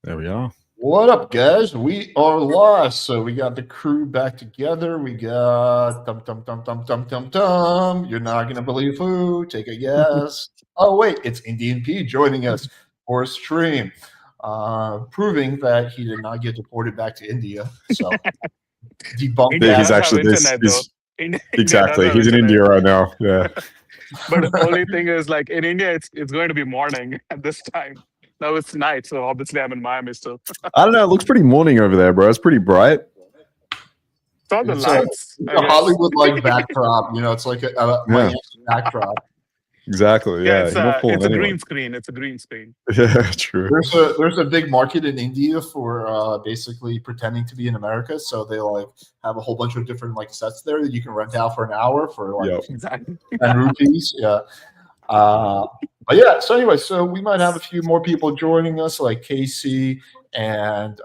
There we are. What up, guys? We are live. So we got the crew back together. We got You're not gonna believe who. Take a guess. Oh wait, it's IndianPE joining us for a stream, proving that he did not get deported back to India. So debunk India that. He's does actually have this. internet, though. Is India exactly. does have He's in internet. India right now. Yeah. But the only thing is, like in India, it's going to be morning at this time. Now it's night, so obviously I'm in Miami still. I don't know. It looks pretty morning over there, bro. It's pretty bright. It's all the It's lights. a Hollywood like backdrop. You know, it's like a Miami backdrop. Exactly. Yeah, Yeah. it's, You're not fooling it's a anyone. green screen. It's a green screen. Yeah. True. There's a big market in India for basically pretending to be in America. So they like have a whole bunch of different like sets there that you can rent out for an hour for like Yep. Exactly. 10 rupees. Yeah. But yeah, so anyway, so we might have a few more people joining us, like Casey and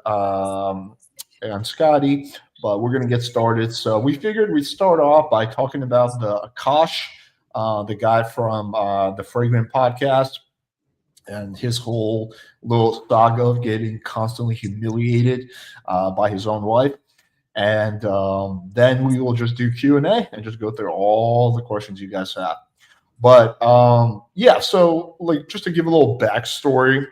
Scotty, but we're gonna get started. So we figured we'd start off by talking about the Akaash, the guy from the Fragrant podcast, and his whole little saga of getting constantly humiliated by his own wife. And then we will just do Q&A and just go through all the questions you guys have. But yeah, so like just to give a little backstory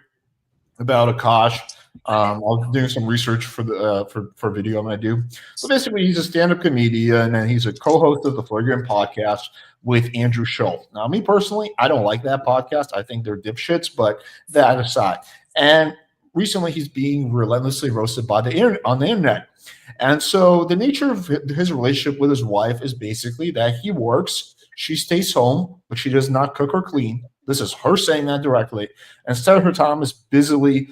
about Akaash, I'm doing some research for the for video I'm gonna do. So basically, he's a stand-up comedian and he's a co-host of the Flagrant podcast with Andrew Schultz. Now, me personally, I don't like that podcast. I think they're dipshits, but that aside. And recently, he's being relentlessly roasted by on the internet. And so the nature of his relationship with his wife is basically that he works. She stays home, but she does not cook or clean. This is her saying that directly. Instead of her time is busily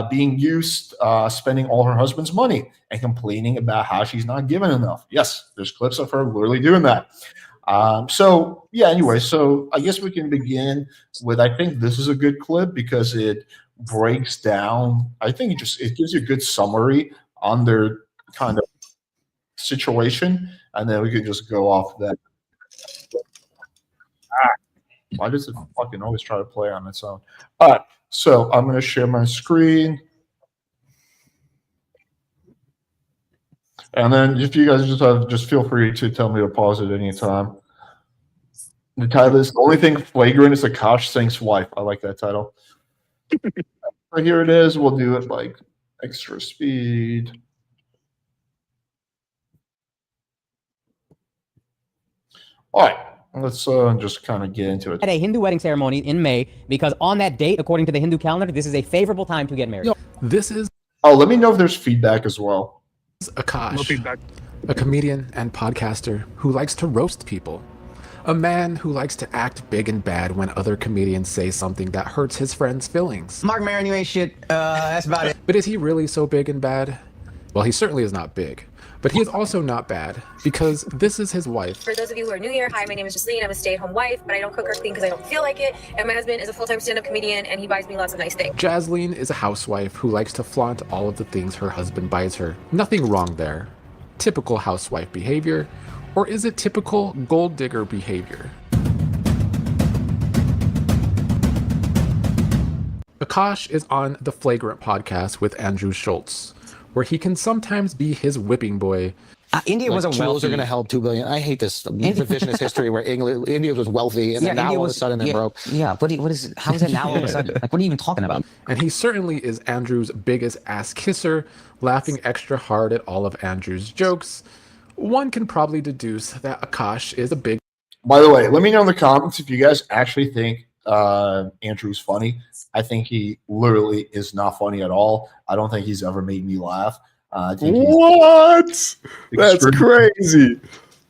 being used, spending all her husband's money and complaining about how she's not given enough. Yes, there's clips of her literally doing that. So yeah, anyway, so I guess we can begin with, I think this is a good clip because it breaks down, I think it gives you a good summary on their kind of situation, and then we can just go off that. Why does it fucking always try to play on its own? All right, so I'm going to share my screen. And then if you guys just feel free to tell me to pause at any time. The title is, the only thing flagrant is Akaash Singh's wife. I like that title. So here it is. We'll do it like extra speed. All right. Let's just kind of get into it. At a Hindu wedding ceremony in May, because on that date, according to the Hindu calendar, this is a favorable time to get married. This is Oh, let me know if there's feedback as well. Akaash, No feedback. a comedian and podcaster who likes to roast people. A man who likes to act big and bad when other comedians say something that hurts his friends' feelings. Mark Maron, you ain't shit. That's about it. But is he really so big and bad? Well, he certainly is not big. But he is also not bad, because this is his wife. For those of you who are new here, hi, my name is Jasleen. I'm a stay-at-home wife, but I don't cook or clean because I don't feel like it. And my husband is a full-time stand-up comedian, and he buys me lots of nice things. Jasleen is a housewife who likes to flaunt all of the things her husband buys her. Nothing wrong there. Typical housewife behavior. Or is it typical gold digger behavior? Akaash is on the Flagrant podcast with Andrew Schultz, where he can sometimes be his whipping boy. India was a tools wealthy. are going to help 2 billion. I hate this revisionist history where India was wealthy and then now all of a sudden they're broke. Yeah, but what is? How is it now all of a sudden? Like, what are you even talking about? And he certainly is Andrew's biggest ass kisser, laughing extra hard at all of Andrew's jokes. One can probably deduce that Akaash is a big. By the way, let me know in the comments if you guys actually think Andrew's funny. I think he literally is not funny at all. I don't think he's ever made me laugh. I think What? That's crazy,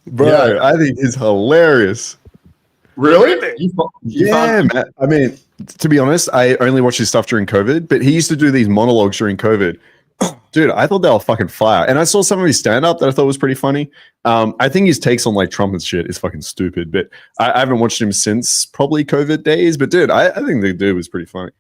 bro. Yeah. I think he's hilarious. Really? Yeah, man. I mean, to be honest, I only watched his stuff during COVID, but he used to do these monologues during COVID. Dude, I thought they were fucking fire. And I saw some of his stand-up that I thought was pretty funny. I think his takes on like Trump and shit is fucking stupid, but I haven't watched him since probably COVID days. But dude, I think the dude was pretty funny.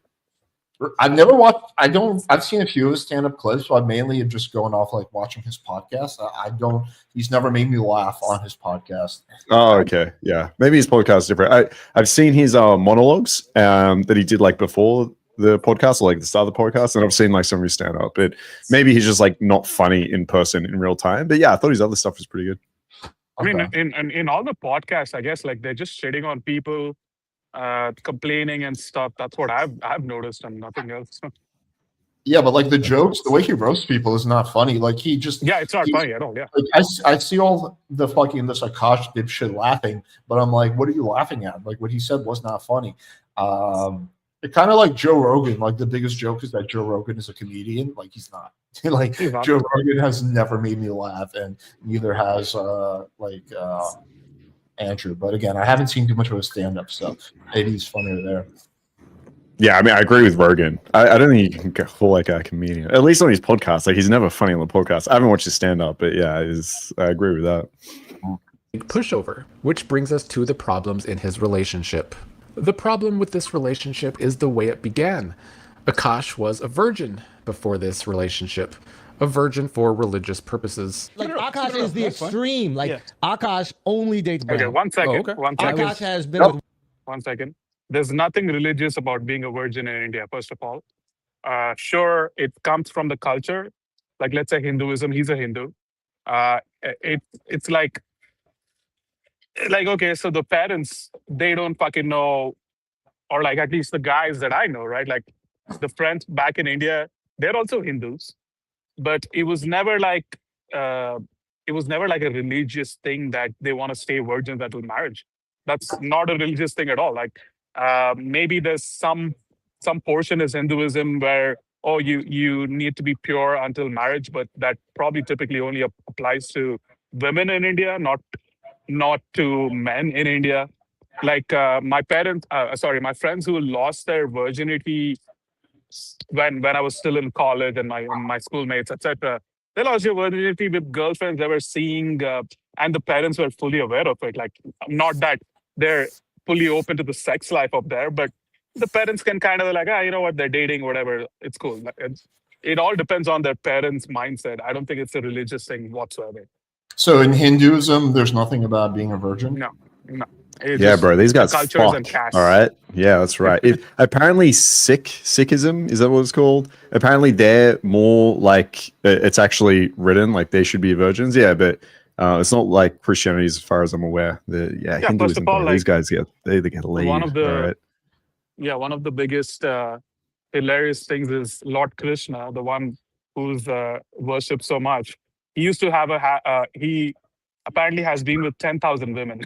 I've never watched. I've seen a few of his stand-up clips, but I mainly am just going off like watching his podcast. I don't. He's never made me laugh on his podcast. Oh, okay, yeah. Maybe his podcast is different. I've seen his monologues that he did like before the podcast, or like the start of the podcast, and I've seen like some of his stand up. But maybe he's just like not funny in person in real time. But yeah, I thought his other stuff was pretty good. I mean, in all the podcasts, I guess like they're just shitting on people, complaining and stuff. That's what I've noticed, and nothing else. Yeah, but like the jokes, the way he roasts people is not funny. Like he just it's not funny at all. Yeah, like I see all the fucking this Akaash dipshit laughing, but I'm like, what are you laughing at? Like what he said was not funny. It kind of like Joe Rogan. Like the biggest joke is that Joe Rogan is a comedian. Like he's not. Like He's not. Joe Rogan has never made me laugh, and neither has Andrew. But again, I haven't seen too much of his stand-up stuff. Maybe he's funnier there. Yeah, I mean, I agree with Rogan. I don't think you can call like a comedian, at least on his podcast. Like he's never funny on the podcast. I haven't watched his stand-up, but yeah, I agree with that. Pushover, which brings us to the problems in his relationship. The problem with this relationship is the way it began. Akaash was a virgin before this relationship, a virgin for religious purposes. Like Akaash is the extreme. Like Akaash only dates brown. Okay, 1 second. Oh, okay. 1 second. Akaash has been with 1 second. There's nothing religious about being a virgin in India, first of all. Sure, it comes from the culture. Like, let's say Hinduism, he's a Hindu. It's like, okay, so the parents, they don't fucking know, or like at least the guys that I know, right? Like the friends back in India, they're also Hindus. But it was never like a religious thing that they want to stay virgins until marriage. That's not a religious thing at all. Like maybe there's some portion is Hinduism where you need to be pure until marriage, but that probably typically only applies to women in India, not to men in India. Like my friends who lost their virginity when I was still in college, and my schoolmates, etc. They lost their virginity with girlfriends they were seeing, and the parents were fully aware of it. Like, not that they're fully open to the sex life up there, but the parents can kind of like, you know what, they're dating, whatever, it's cool. It all depends on their parents' mindset. I don't think it's a religious thing whatsoever. So in Hinduism, there's nothing about being a virgin? No. Yeah, bro, these guys cultures fuck. and castes. All right, yeah, that's right. Apparently, Sikhism, is that what it's called? Apparently, they're more like it's actually written like they should be virgins. Yeah, but it's not like Christianity, as far as I'm aware. Hinduism, first of all, bro, these guys get laid. One of the all right? One of the biggest hilarious things is Lord Krishna, the one who's worshipped so much. He used to have he apparently has been with 10,000 women.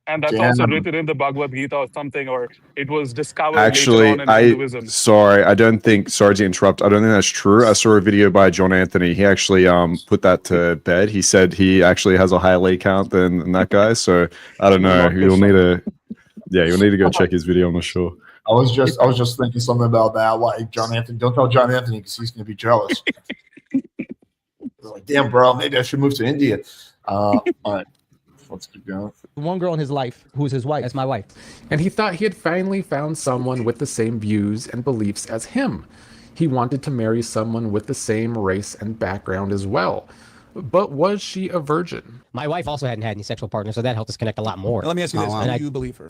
And that's also written in the Bhagavad Gita or something, or it was discovered later on in Hinduism. Sorry to interrupt. I don't think that's true. I saw a video by John Anthony. He actually put that to bed. He said he actually has a higher lead count than that guy. So I don't know. You'll need to go check his video. I'm not sure. I was just thinking something about that. Like John Anthony, don't tell John Anthony because he's going to be jealous. Like, damn, bro, maybe I should move to India. All right. Let's keep going. one girl in his life who's his wife. That's my wife. And he thought he had finally found someone with the same views and beliefs as him. He wanted to marry someone with the same race and background as well. But was she a virgin? My wife also hadn't had any sexual partners, so that helped us connect a lot more. Now, let me ask you this. How do you believe her?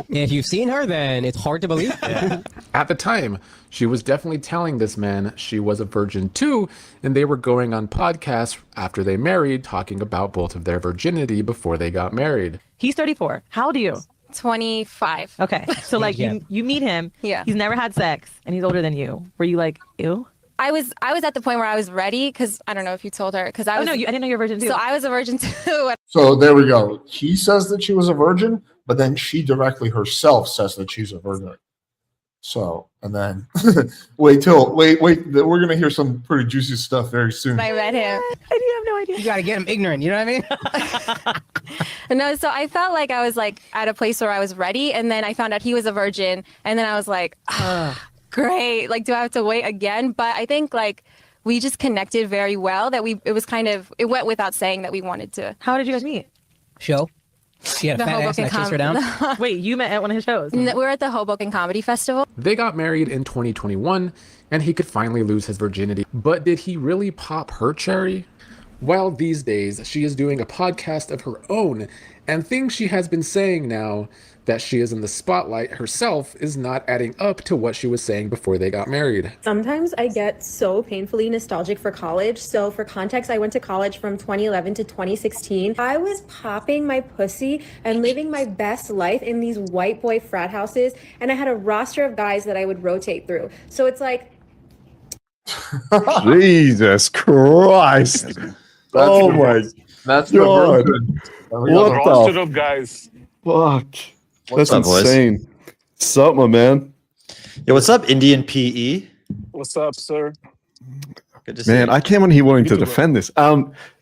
If you've seen her, then it's hard to believe. At the time, she was definitely telling this man she was a virgin too, and they were going on podcasts after they married, talking about both of their virginity before they got married. He's 34. How old are you? 25. Okay. So like you meet him. Yeah. He's never had sex and he's older than you. Were you like, ew? I was at the point where I was ready because I don't know if you told her because I was. Oh, no, I didn't know you were a virgin too. So I was a virgin too. So there we go. He says that she was a virgin, but then she directly herself says that she's a virgin. So, and then wait, we're gonna hear some pretty juicy stuff very soon. I met him. I do have no idea. You gotta get him ignorant, you know what I mean? No, so I felt like I was like at a place where I was ready, and then I found out he was a virgin, and then I was like, great. Like, do I have to wait again? But I think like we just connected very well that it went without saying that we wanted to. How did you guys meet? Show. She had a fat ass and I kissed her down. Wait, you met at one of his shows? We were at the Hoboken Comedy Festival. They got married in 2021, and he could finally lose his virginity. But did he really pop her cherry? Well, these days, she is doing a podcast of her own, and things she has been saying now that she is in the spotlight herself is not adding up to what she was saying before they got married. Sometimes I get so painfully nostalgic for college. So for context, I went to college from 2011 to 2016. I was popping my pussy and living my best life in these white boy frat houses. And I had a roster of guys that I would rotate through. So it's like, Jesus Christ. Oh my That's God. What roster the of guys. fuck? What's That's up, boys? insane. What's up, my man? Yo, what's up, IndianPE? What's up, sir? Good to see Man, you. I came on here wanting You to too, bro. defend this.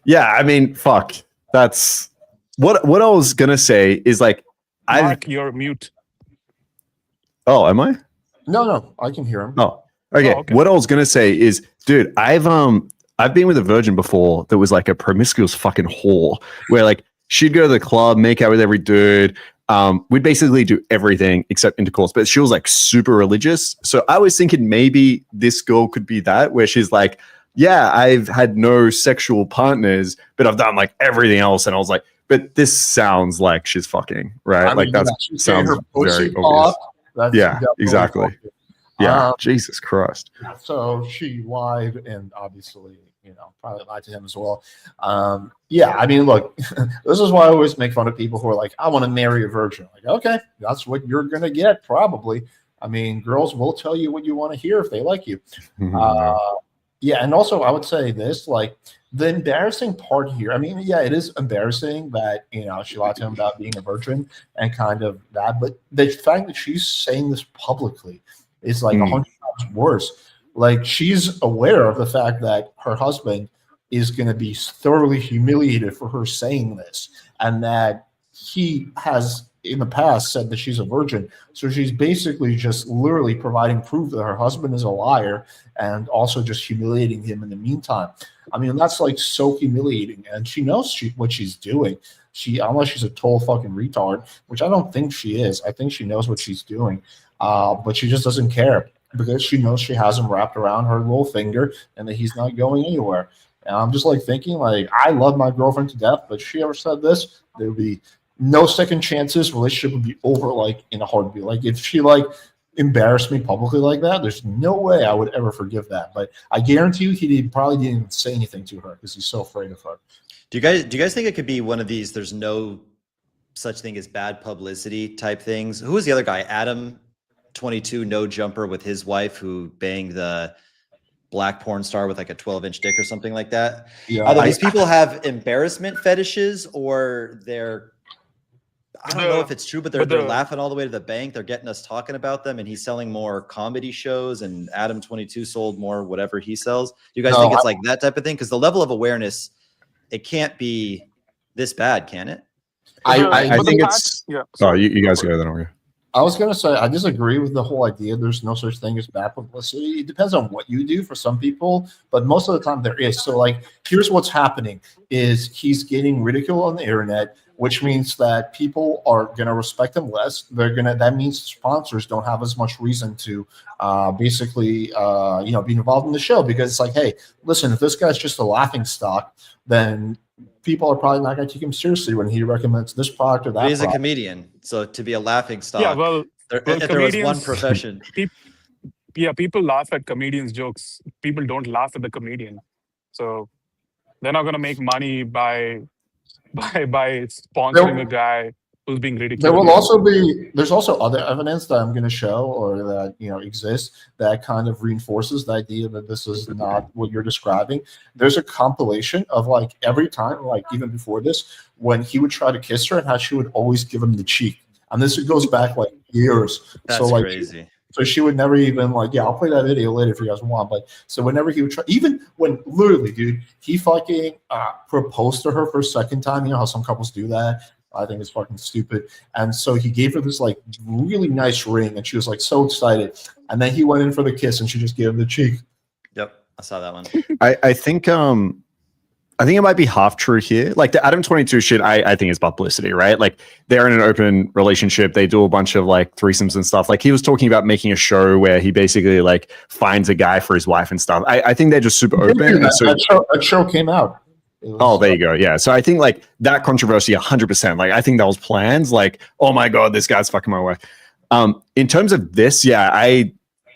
Yeah, I mean, fuck. That's what I was gonna say is like Mark, you're mute. Oh, am I? No, I can hear him. Oh, okay. Oh, okay. What I was gonna say is, dude, I've been with a virgin before that was like a promiscuous fucking whore, where like she'd go to the club, make out with every dude. We'd basically do everything except intercourse, but she was like super religious. So I was thinking maybe this girl could be that, where she's like, yeah, I've had no sexual partners, but I've done like everything else. And I was like, but this sounds like she's fucking, right? I like mean, that she's getting sounds her pussy very obvious. popped. That's Yeah, definitely exactly. fucking- Yeah, Um, Jesus Christ. So she lied, and obviously, probably lied to him as well. Yeah, I mean, look, this is why I always make fun of people who are like, I want to marry a virgin. Like, okay, that's what you're going to get, probably. I mean, girls will tell you what you want to hear if they like you. Yeah, and also I would say this, like, the embarrassing part here, I mean, yeah, it is embarrassing that, she lied to him about being a virgin and kind of that, but the fact that she's saying this publicly is like 100 times worse. Like, she's aware of the fact that her husband is going to be thoroughly humiliated for her saying this, and that he has in the past said that she's a virgin. So she's basically just literally providing proof that her husband is a liar and also just humiliating him in the meantime. I mean, that's like so humiliating, and she knows what she's doing. Unless she's a total fucking retard, which I don't think she is. I think she knows what she's doing, but she just doesn't care because she knows she has him wrapped around her little finger and that he's not going anywhere. And I'm just like thinking, like, I love my girlfriend to death, but if she ever said this, there would be no second chances. Relationship would be over like in a heartbeat. Like, if she like embarrassed me publicly like that, there's no way I would ever forgive that. But I guarantee you, probably didn't even say anything to her because he's so afraid of her. Do you guys think it could be one of these? There's no such thing as bad publicity type things. Who was the other guy? Adam 22 no jumper with his wife who banged the black porn star with like a 12-inch dick or something like that. Yeah, Either these people have embarrassment fetishes or I don't know if it's true, but they're laughing all the way to the bank. They're getting us talking about them, and he's selling more comedy shows, and Adam 22 sold more whatever he sells. Do you guys think it's like that type of thing? Because the level of awareness, it can't be this bad, can it? I think it's. Yeah. Oh, you guys go then. I'll go. I was going to say, I disagree with the whole idea. There's no such thing as bad publicity. It depends on what you do for some people, but most of the time there is. So, like, here's what's happening is he's getting ridicule on the internet, which means that people are going to respect him less. That means sponsors don't have as much reason to basically be involved in the show, because it's like, hey, listen, if this guy's just a laughing stock, then people are probably not going to take him seriously when he recommends this product or that. He's a comedian, so to be a laughing stock. Yeah, well, if there was one profession. People laugh at comedians' jokes. People don't laugh at the comedian, so they're not going to make money by sponsoring a guy who's being ridiculed. There will there's also other evidence that I'm going to show, or that exists, that kind of reinforces the idea that this is not what you're describing. There's a compilation of like every time, like even before this, when he would try to kiss her and how she would always give him the cheek. And this goes back like years. That's so like crazy. So she would never even like, yeah, I'll play that video later if you guys want. But so whenever he would try, even when literally, dude, he fucking proposed to her for a second time. You know how some couples do that? I think it's fucking stupid. And so he gave her this like really nice ring, and she was like so excited. And then he went in for the kiss, and she just gave him the cheek. Yep, I saw that one. I think it might be half true here. Like the Adam 22 shit, I think is publicity, right? Like they're in an open relationship. They do a bunch of like threesomes and stuff. Like he was talking about making a show where he basically like finds a guy for his wife and stuff. I think they're just super open. That show came out. Oh, there you go. Yeah. So I think like that controversy, 100%. Like I think that was planned. Like, oh my god, this guy's fucking my wife. In terms of this, yeah, I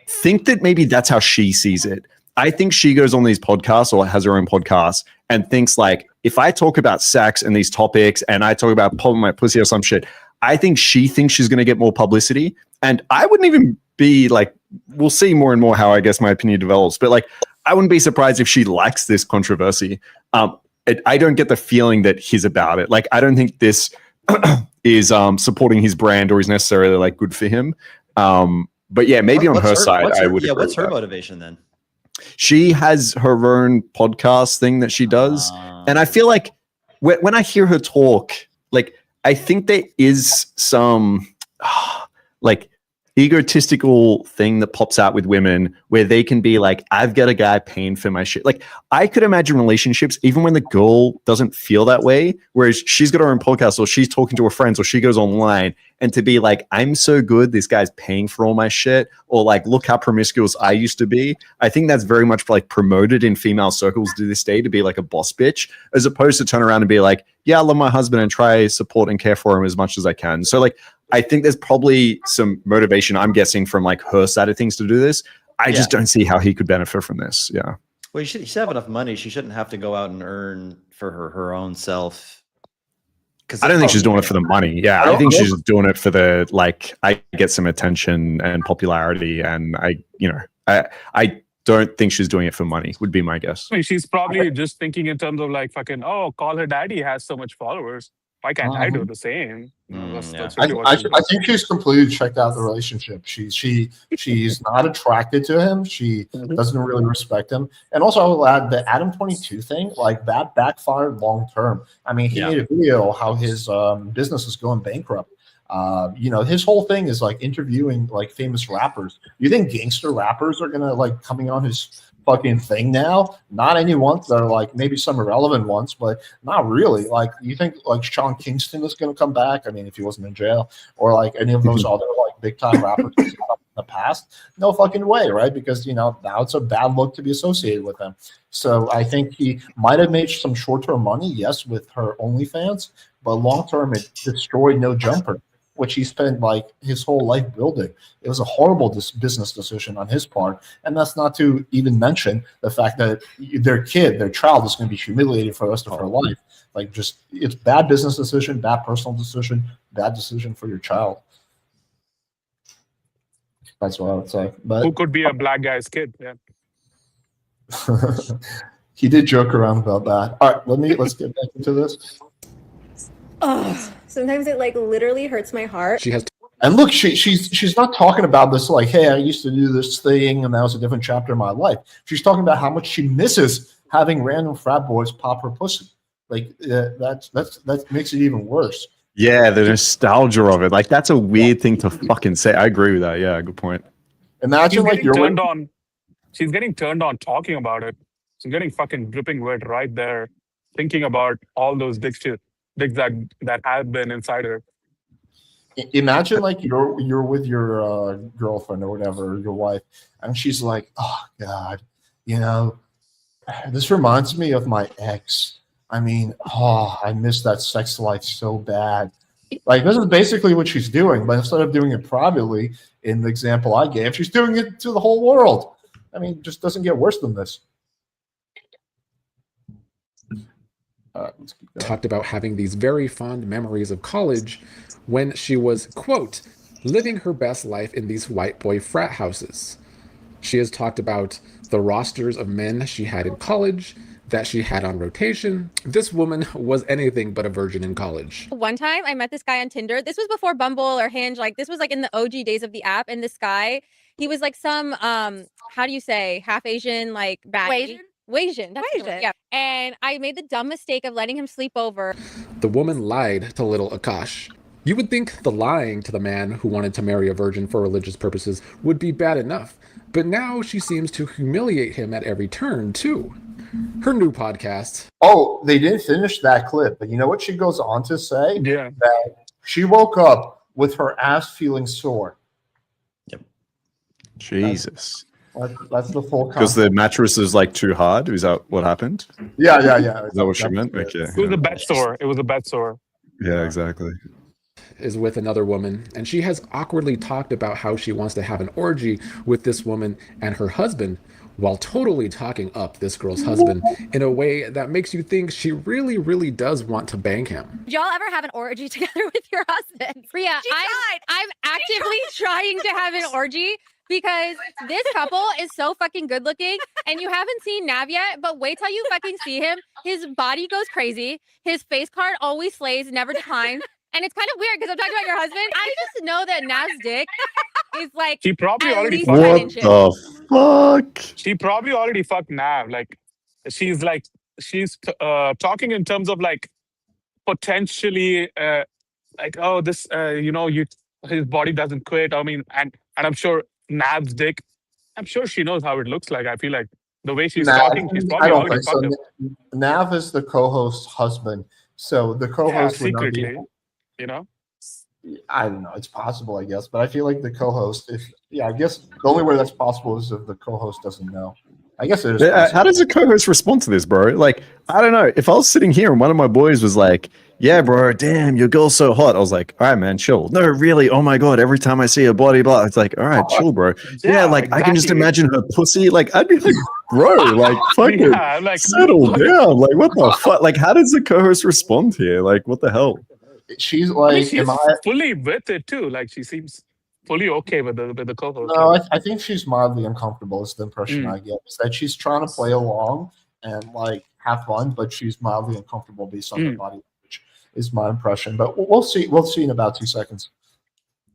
think that maybe that's how she sees it. I think she goes on these podcasts or has her own podcast and thinks like, if I talk about sex and these topics and I talk about popping my pussy or some shit, I think she thinks she's going to get more publicity. And I wouldn't even be like, we'll see more and more how I guess my opinion develops. But like, I wouldn't be surprised if she likes this controversy. I don't get the feeling that he's about it. Like, I don't think this is supporting his brand or is necessarily like good for him. But yeah, maybe on her side, I would. Yeah, what's her motivation then? She has her own podcast thing that she does. And I feel like when I hear her talk, like, I think there is some like egotistical thing that pops out with women where they can be like, I've got a guy paying for my shit. Like, I could imagine relationships, even when the girl doesn't feel that way, whereas she's got her own podcast or she's talking to her friends or she goes online, and to be like, I'm so good, this guy's paying for all my shit, or like, look how promiscuous I used to be. I think that's very much like promoted in female circles to this day, to be like a boss bitch, as opposed to turn around and be like, yeah, I love my husband and try support and care for him as much as I can. So like, I think there's probably some motivation, I'm guessing, from like her side of things to do this. I just don't see how he could benefit from this. Yeah. Well, she should have enough money. She shouldn't have to go out and earn for her own self. Because I don't think she's doing it for the money. Yeah, I think she's doing it for the like, I get some attention and popularity, and I don't think she's doing it for money. Would be my guess. I mean, she's probably just thinking in terms of like fucking, oh, call her daddy has so much followers. Why can't I do the same? That's really I think she's completely checked out the relationship. She's not attracted to him. She doesn't really respect him. And also, I will add the Adam 22 thing, like that backfired long term. I mean, he made a video how his business is going bankrupt. You know, his whole thing is like interviewing like famous rappers. You think gangster rappers are gonna like coming on his fucking thing now? Not any ones that are like maybe some irrelevant ones, but not really. Like, you think like Sean Kingston is gonna come back? I mean, if he wasn't in jail, or like any of those other like big time rappers in the past? No fucking way, right? Because you know now it's a bad look to be associated with them. So I think he might have made some short term money, yes, with her OnlyFans, but long term it destroyed No Jumper, which he spent like his whole life building. It was a horrible business decision on his part. And that's not to even mention the fact that their child is going to be humiliated for the rest of her life. Like, just, it's bad business decision, bad personal decision, bad decision for your child. That's what I would say. But who could be a black guy's kid? Yeah. He did joke around about that. All right, let's get back into this. Oh, sometimes it like literally hurts my heart. And look, she's not talking about this like, hey, I used to do this thing and that was a different chapter in my life. She's talking about how much she misses having random frat boys pop her pussy. Like that makes it even worse. Yeah, the nostalgia of it. Like, that's a weird thing to fucking say. I agree with that. Yeah, good point. Imagine like you're turned on. She's getting turned on talking about it. She's getting fucking dripping wet right there, thinking about all those dicks that have been inside her. Imagine like you're with your girlfriend or whatever, your wife, and she's like, oh God, you know, this reminds me of my ex. I mean, oh, I miss that sex life so bad. Like, this is basically what she's doing, but instead of doing it privately, in the example I gave, she's doing it to the whole world. I mean, it just doesn't get worse than this. Talked about having these very fond memories of college when she was, quote, living her best life in these white boy frat houses. She has talked about the rosters of men she had in college, that she had on rotation. This woman was anything but a virgin in college. One time I met this guy on Tinder. This was before Bumble or Hinge. Like, this was like in the OG days of the app. And this guy, he was like some, how do you say, half Asian, like baddie. Wasian. That's the word, yeah. And I made the dumb mistake of letting him sleep over. The woman lied to little Akaash. You would think the lying to the man who wanted to marry a virgin for religious purposes would be bad enough, but now she seems to humiliate him at every turn, too. Her new podcast. Oh, they didn't finish that clip, but you know what she goes on to say? Yeah. That she woke up with her ass feeling sore. Yep. Jesus. That's the full. Because the mattress is like too hard. Is that what happened? Yeah. Is that what she meant? Okay. It was a bed sore. It was a bed sore. Yeah, exactly. Is with another woman, and she has awkwardly talked about how she wants to have an orgy with this woman and her husband, while totally talking up this girl's husband in a way that makes you think she really, really does want to bang him. Did y'all ever have an orgy together with your husband? Priya, I'm actively trying to have an orgy because this couple is so fucking good looking, and you haven't seen Nav yet, but wait till you fucking see him. His body goes crazy. His face card always slays, never declines. And it's kind of weird because I'm talking about your husband. I just know that Nav's dick is like She probably at already least fucked 10 What inches. the fuck? She probably already fucked Nav. Like, she's talking in terms of like potentially like, oh, this his body doesn't quit. I mean, and I'm sure Nav's dick, I'm sure she knows how it looks like. I feel like the way she's talking, she's probably already fucked him. Nav is the co-host's husband, so the co-host would not be. Secretly, you know. I don't know. It's possible, I guess, but I feel like the co-host. I guess the only way that's possible is if the co-host doesn't know. I guess it is. How does the co-host respond to this, bro? Like, I don't know. If I was sitting here and one of my boys was like, "Yeah, bro, damn, your girl's so hot," I was like, "All right, man, chill." No, really, oh my god, every time I see her body, blah, it's like, all right, chill, bro. Yeah, like exactly. I can just imagine her pussy. Like, I'd be like, bro, like, fucking settle down. Like, what the fuck? Like, how does the co-host respond here? Like, what the hell? She's like, she's fully with it too. Like, she seems fully okay with the co-host. No, I think she's mildly uncomfortable. Is the impression I get. Is that she's trying to play along and like have fun, but she's mildly uncomfortable based on her body language. Is my impression, but we'll see. We'll see in about 2 seconds.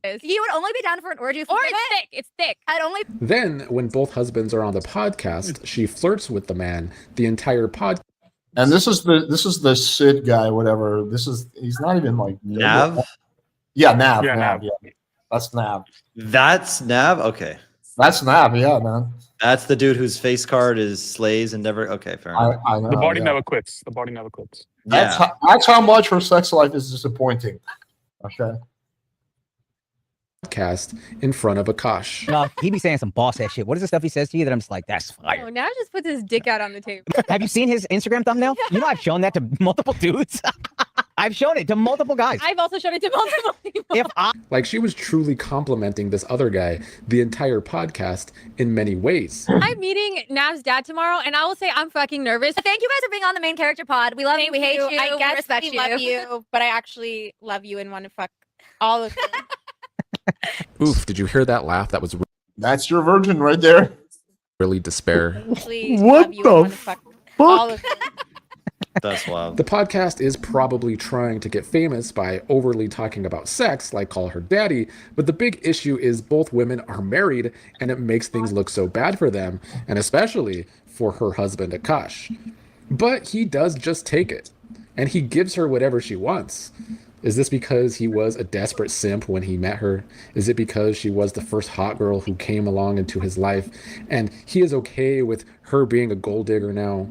He would only be down for an orgy. Or it's thick. It's thick. I'd only. Then, when both husbands are on the podcast, she flirts with the man the entire podcast. And this is the Sid guy, whatever. He's not even like Nav. Yeah, Nav. Yeah, Nav. Yeah, that's Nav. That's Nav. Okay, that's Nav. Yeah, man. That's the dude whose face card is slays and never. Okay, fair enough. I know, the body never quits. The body never quits. That's how much her sex life is disappointing. Okay. Podcast in front of Akaash. He be saying some boss ass shit. What is the stuff he says to you that I'm just like, that's fire? Oh, now just puts his dick out on the table. Have you seen his Instagram thumbnail? You know, I've shown that to multiple dudes. I've shown it to multiple guys. I've also shown it to multiple people. Like, she was truly complimenting this other guy the entire podcast in many ways. I'm meeting Nav's dad tomorrow, and I will say I'm fucking nervous. Thank you guys for being on the main character pod. We love you. We hate you. I guess respect we love you, but I actually love you and want to fuck all of you. Oof, did you hear that laugh? That was that's your virgin right there. Really despair. What the fuck? That's wild. The podcast is probably trying to get famous by overly talking about sex, like call her daddy, but the big issue is both women are married, and it makes things look so bad for them, and especially for her husband Akaash. But he does just take it, and he gives her whatever she wants. Is this because he was a desperate simp when he met her? Is it because she was the first hot girl who came along into his life, and he is okay with her being a gold digger now?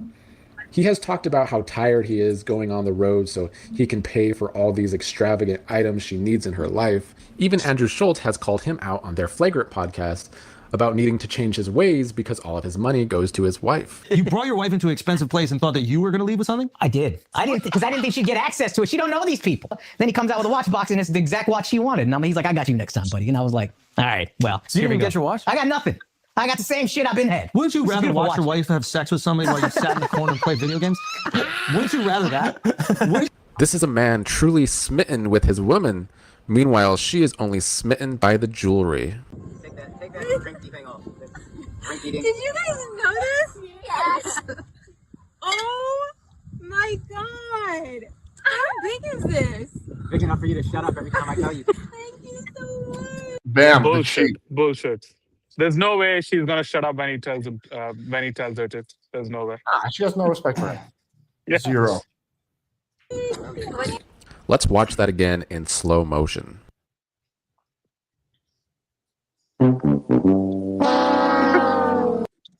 He has talked about how tired he is going on the road so he can pay for all these extravagant items she needs in her life. Even Andrew Schultz has called him out on their Flagrant podcast about needing to change his ways because all of his money goes to his wife. You brought your wife into an expensive place and thought that you were going to leave with something? I did. I didn't think she'd get access to it. She don't know these people. Then he comes out with a watch box and it's the exact watch she wanted. And he's like, I got you next time, buddy. And I was like, all right, well. So you didn't get your watch? I got nothing. I got the same shit I've been had. Wouldn't you rather watch your wife have sex with somebody while you sat in the corner and play video games? Wouldn't you rather that? This is a man truly smitten with his woman. Meanwhile, she is only smitten by the jewelry. Take that drinky thing off. Did you guys know this? Yes. Oh my god. How big is this? Big enough for you to shut up every time I tell you. Thank you so much. Bam. Bullshit. There's no way she's gonna shut up when he tells her to. There's no way. She has no respect for him. Yeah. Zero. Let's watch that again in slow motion.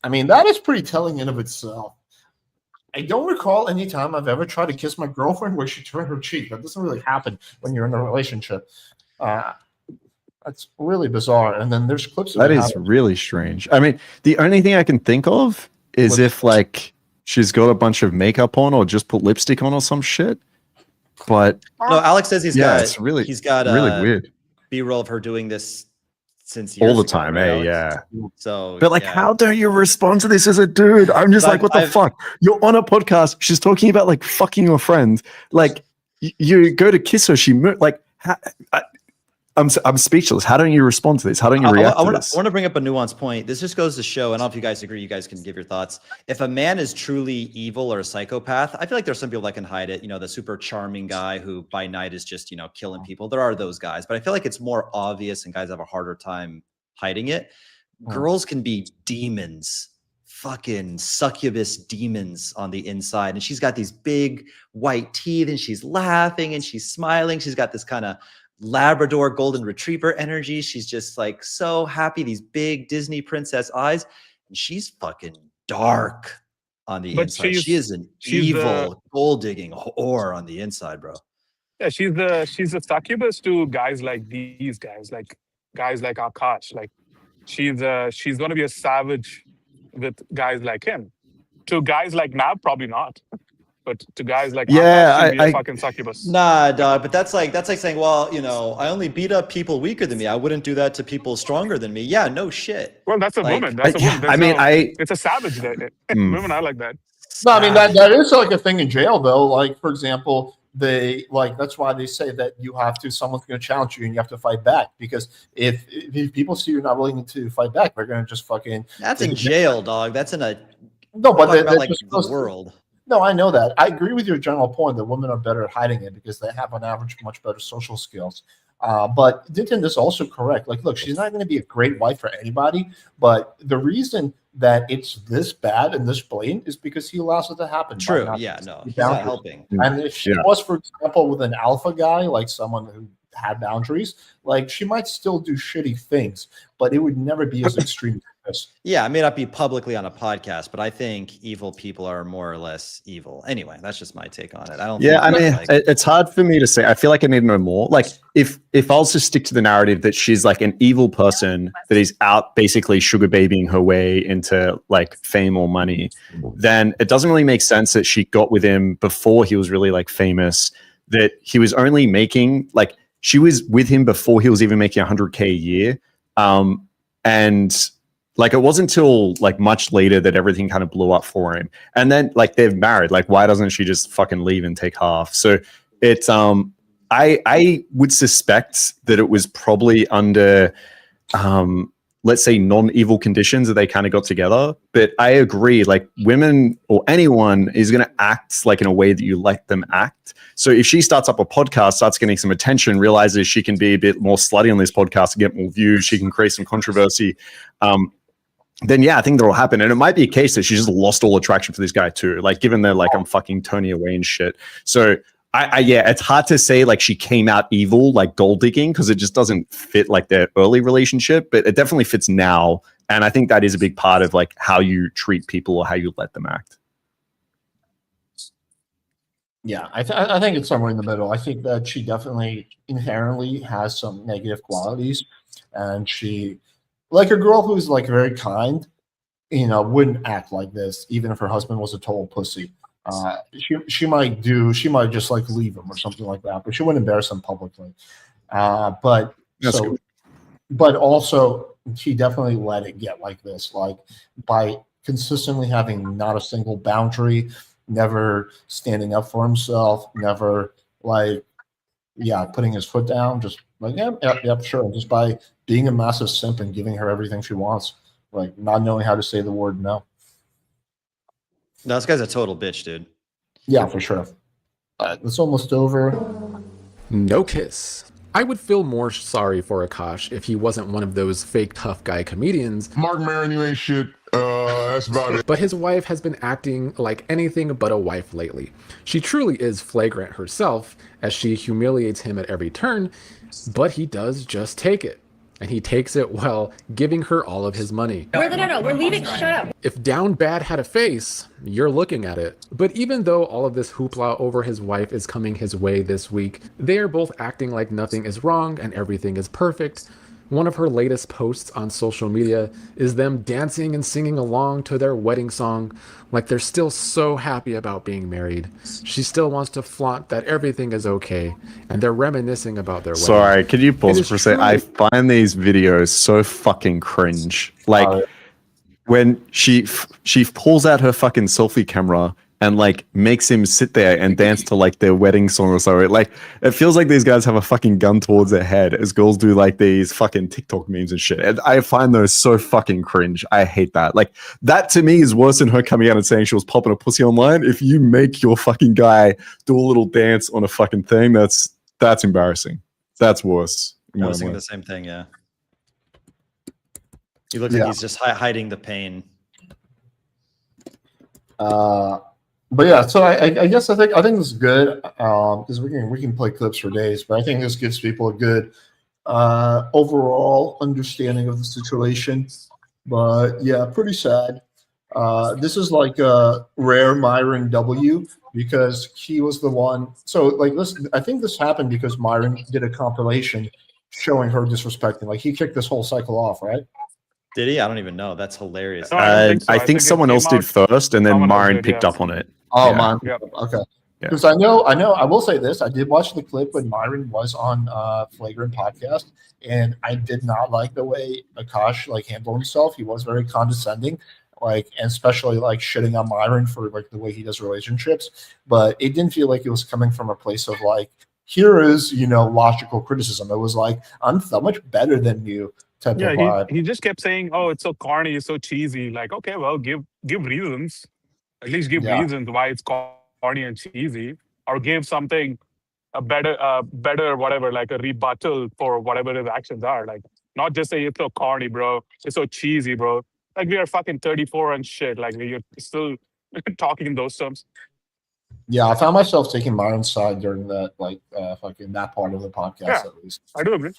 I mean, that is pretty telling in of itself. I don't recall any time I've ever tried to kiss my girlfriend where she turned her cheek. That doesn't really happen when you're in a relationship. That's really bizarre. And then there's clips of That it is happening. really strange. I mean, the only thing I can think of is if like she's got a bunch of makeup on or just put lipstick on or some shit. But no, Alex says he's it's got really weird. B-roll of her doing this since years All the ago, time, right, hey, Alex? yeah. So, But like, how dare you respond to this as a dude? I'm just like, what the fuck? You're on a podcast. She's talking about like fucking your friend. Like, you go to kiss her. I'm speechless. How don't you respond to this? How don't you react to this? I want to bring up a nuanced point. This just goes to show, and I don't know if you guys agree. You guys can give your thoughts. If a man is truly evil or a psychopath, I feel like there's some people that can hide it. You know, the super charming guy who by night is just, you know, killing people. There are those guys, but I feel like it's more obvious and guys have a harder time hiding it. Girls can be demons, fucking succubus demons on the inside. And she's got these big white teeth and she's laughing and she's smiling. She's got this kind of Labrador golden retriever energy. She's just like so happy, these big Disney princess eyes, and she's fucking dark on the inside. She is an evil gold digging whore on the inside, bro. Yeah, she's a succubus to guys like these guys, like guys like Akaash. Like she's gonna be a savage with guys like him. To guys like Nav, probably not. But to guys like Akaash, she'd be a fucking succubus. Nah, dog. But that's like saying, well, you know, I only beat up people weaker than me. I wouldn't do that to people stronger than me. Yeah, no shit. Well, that's a Like, woman. That's a woman. It's a savage. Women are like that. No, I mean that is like a thing in jail though. Like for example, that's why they say that someone's going to challenge you and you have to fight back, because if people see you're not willing to fight back, they're going to just fucking. That's in jail, dog. That's in a like the world. No, I know that. I agree with your general point that women are better at hiding it because they have on average much better social skills. But Dinton is also correct. Like, look, she's not going to be a great wife for anybody, but the reason that it's this bad and this blatant is because he allows it to happen. True. Yeah, no, he's not helping. And if she was, for example, with an alpha guy, like someone who had boundaries, like she might still do shitty things, but it would never be as extreme as this. Yeah, it may not be publicly on a podcast, but I think evil people are more or less evil. Anyway, that's just my take on it. I don't. Yeah, I mean, it's hard for me to say. I feel like I need to know more. Like, if I was to stick to the narrative that she's like an evil person that is out basically sugar babying her way into like fame or money, then it doesn't really make sense that she got with him before he was really like famous. That he was only making like. She was with him before he was even making $100K a year. And like, it wasn't until like much later that everything kind of blew up for him. And then like they've married, like, why doesn't she just fucking leave and take half? So it's, I would suspect that it was probably under, let's say non-evil conditions that they kind of got together. But I agree, like women or anyone is going to act like in a way that you let them act. So if she starts up a podcast, starts getting some attention, realizes she can be a bit more slutty on this podcast to get more views, she can create some controversy, then yeah, I think that'll happen. And it might be a case that she just lost all attraction for this guy too. Like given they're like, I'm fucking Tony away and shit. So yeah, it's hard to say like she came out evil, like gold digging, because it just doesn't fit like their early relationship, but it definitely fits now. And I think that is a big part of like how you treat people or how you let them act. Yeah, I think it's somewhere in the middle. I think that she definitely inherently has some negative qualities, and she, like a girl who's like very kind, you know, wouldn't act like this even if her husband was a total pussy. She might just like leave him or something like that, but she wouldn't embarrass him publicly. But also he definitely let it get like this, like by consistently having not a single boundary, never standing up for himself, never like, putting his foot down, just like, yep, sure. Just by being a massive simp and giving her everything she wants, like not knowing how to say the word no. No, this guy's a total bitch, dude. Yeah, for sure. It's almost over. No kiss. I would feel more sorry for Akaash if he wasn't one of those fake tough guy comedians. Mark Maron, you ain't shit. That's about it. But his wife has been acting like anything but a wife lately. She truly is flagrant herself as she humiliates him at every turn, but he does just take it. And he takes it while giving her all of his money. No, we're leaving. Shut up. If Down Bad had a face, you're looking at it. But even though all of this hoopla over his wife is coming his way this week, they are both acting like nothing is wrong and everything is perfect. One of her latest posts on social media is them dancing and singing along to their wedding song like they're still so happy about being married. She still wants to flaunt that everything is okay, and they're reminiscing about their wedding. Sorry, could you pause It is for a second? I truly- find these videos so fucking cringe. Like when she pulls out her fucking selfie camera and like makes him sit there and dance to like their wedding song or so. Like it feels like these guys have a fucking gun towards their head as girls do like these fucking TikTok memes and shit. And I find those so fucking cringe. I hate that. Like that to me is worse than her coming out and saying she was popping a pussy online. If you make your fucking guy do a little dance on a fucking thing, that's embarrassing. That's worse. I was thinking the same thing. Yeah. He looks like he's just hiding the pain. But yeah, so I guess I think this is good because we can play clips for days, but I think this gives people a good overall understanding of the situation. But yeah, pretty sad. This is like a rare Myron W because he was the one. So like this, I think this happened because Myron did a compilation showing her disrespecting. Like he kicked this whole cycle off, right? Did he? I don't even know. That's hilarious. No, I don't think so. I think someone else did first, and then someone else Myron did, picked yeah. up on it. Oh, Yeah. Myron. Yep. Okay. Because I know. I will say this. I did watch the clip when Myron was on Flagrant Podcast, and I did not like the way Akaash like handled himself. He was very condescending, like, and especially like shitting on Myron for like the way he does relationships. But it didn't feel like it was coming from a place of like, here is logical criticism. It was like, I'm so much better than you. Type of Yeah, vibe. he just kept saying, "Oh, it's so corny, it's so cheesy." Like, okay, well, give reasons. At least give reasons why it's corny and cheesy, or give something a better whatever, like a rebuttal for whatever his actions are. Like, not just say it's so corny, bro. It's so cheesy, bro. Like we are fucking 34 and shit. Like you're still talking in those terms. Yeah, I found myself taking Myron's side during that, like, fucking that part of the podcast at least. I do agree.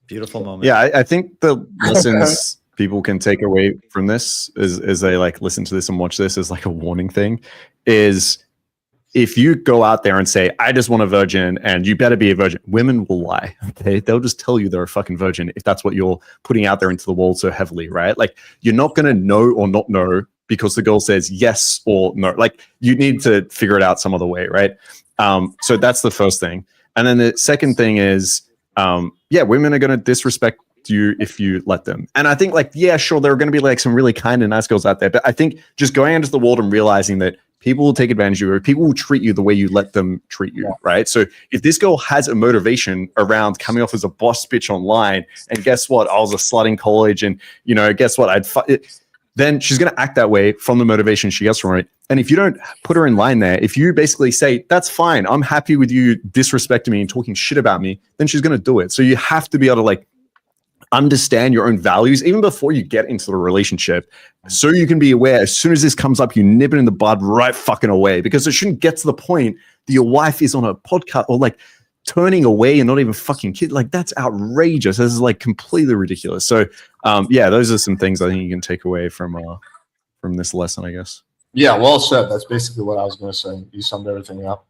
Beautiful moment. Yeah, I think the lessons people can take away from this is they like listen to this and watch this as like a warning thing is if you go out there and say, I just want a virgin and you better be a virgin, women will lie. Okay. They'll just tell you they're a fucking virgin if that's what you're putting out there into the world so heavily, right? Like you're not going to know or not know because the girl says yes or no. Like you need to figure it out some other way, right? So that's the first thing. And then the second thing is, women are going to disrespect you if you let them. And I think like, yeah, sure, there are going to be like some really kind and nice girls out there. But I think just going into the world and realizing that people will take advantage of you or people will treat you the way you let them treat you, right? So if this girl has a motivation around coming off as a boss bitch online, and guess what? I was a slut in college and, guess what? Then she's going to act that way from the motivation she gets from it. And if you don't put her in line there, if you basically say, that's fine, I'm happy with you disrespecting me and talking shit about me, then she's going to do it. So you have to be able to like understand your own values even before you get into the relationship. So you can be aware as soon as this comes up, you nip it in the bud right fucking away, because it shouldn't get to the point that your wife is on a podcast or like turning away and not even fucking kid. Like that's outrageous. This is like completely ridiculous. So those are some things I think you can take away from this lesson, I guess. Yeah, well said. That's basically what I was going to say. You summed everything up.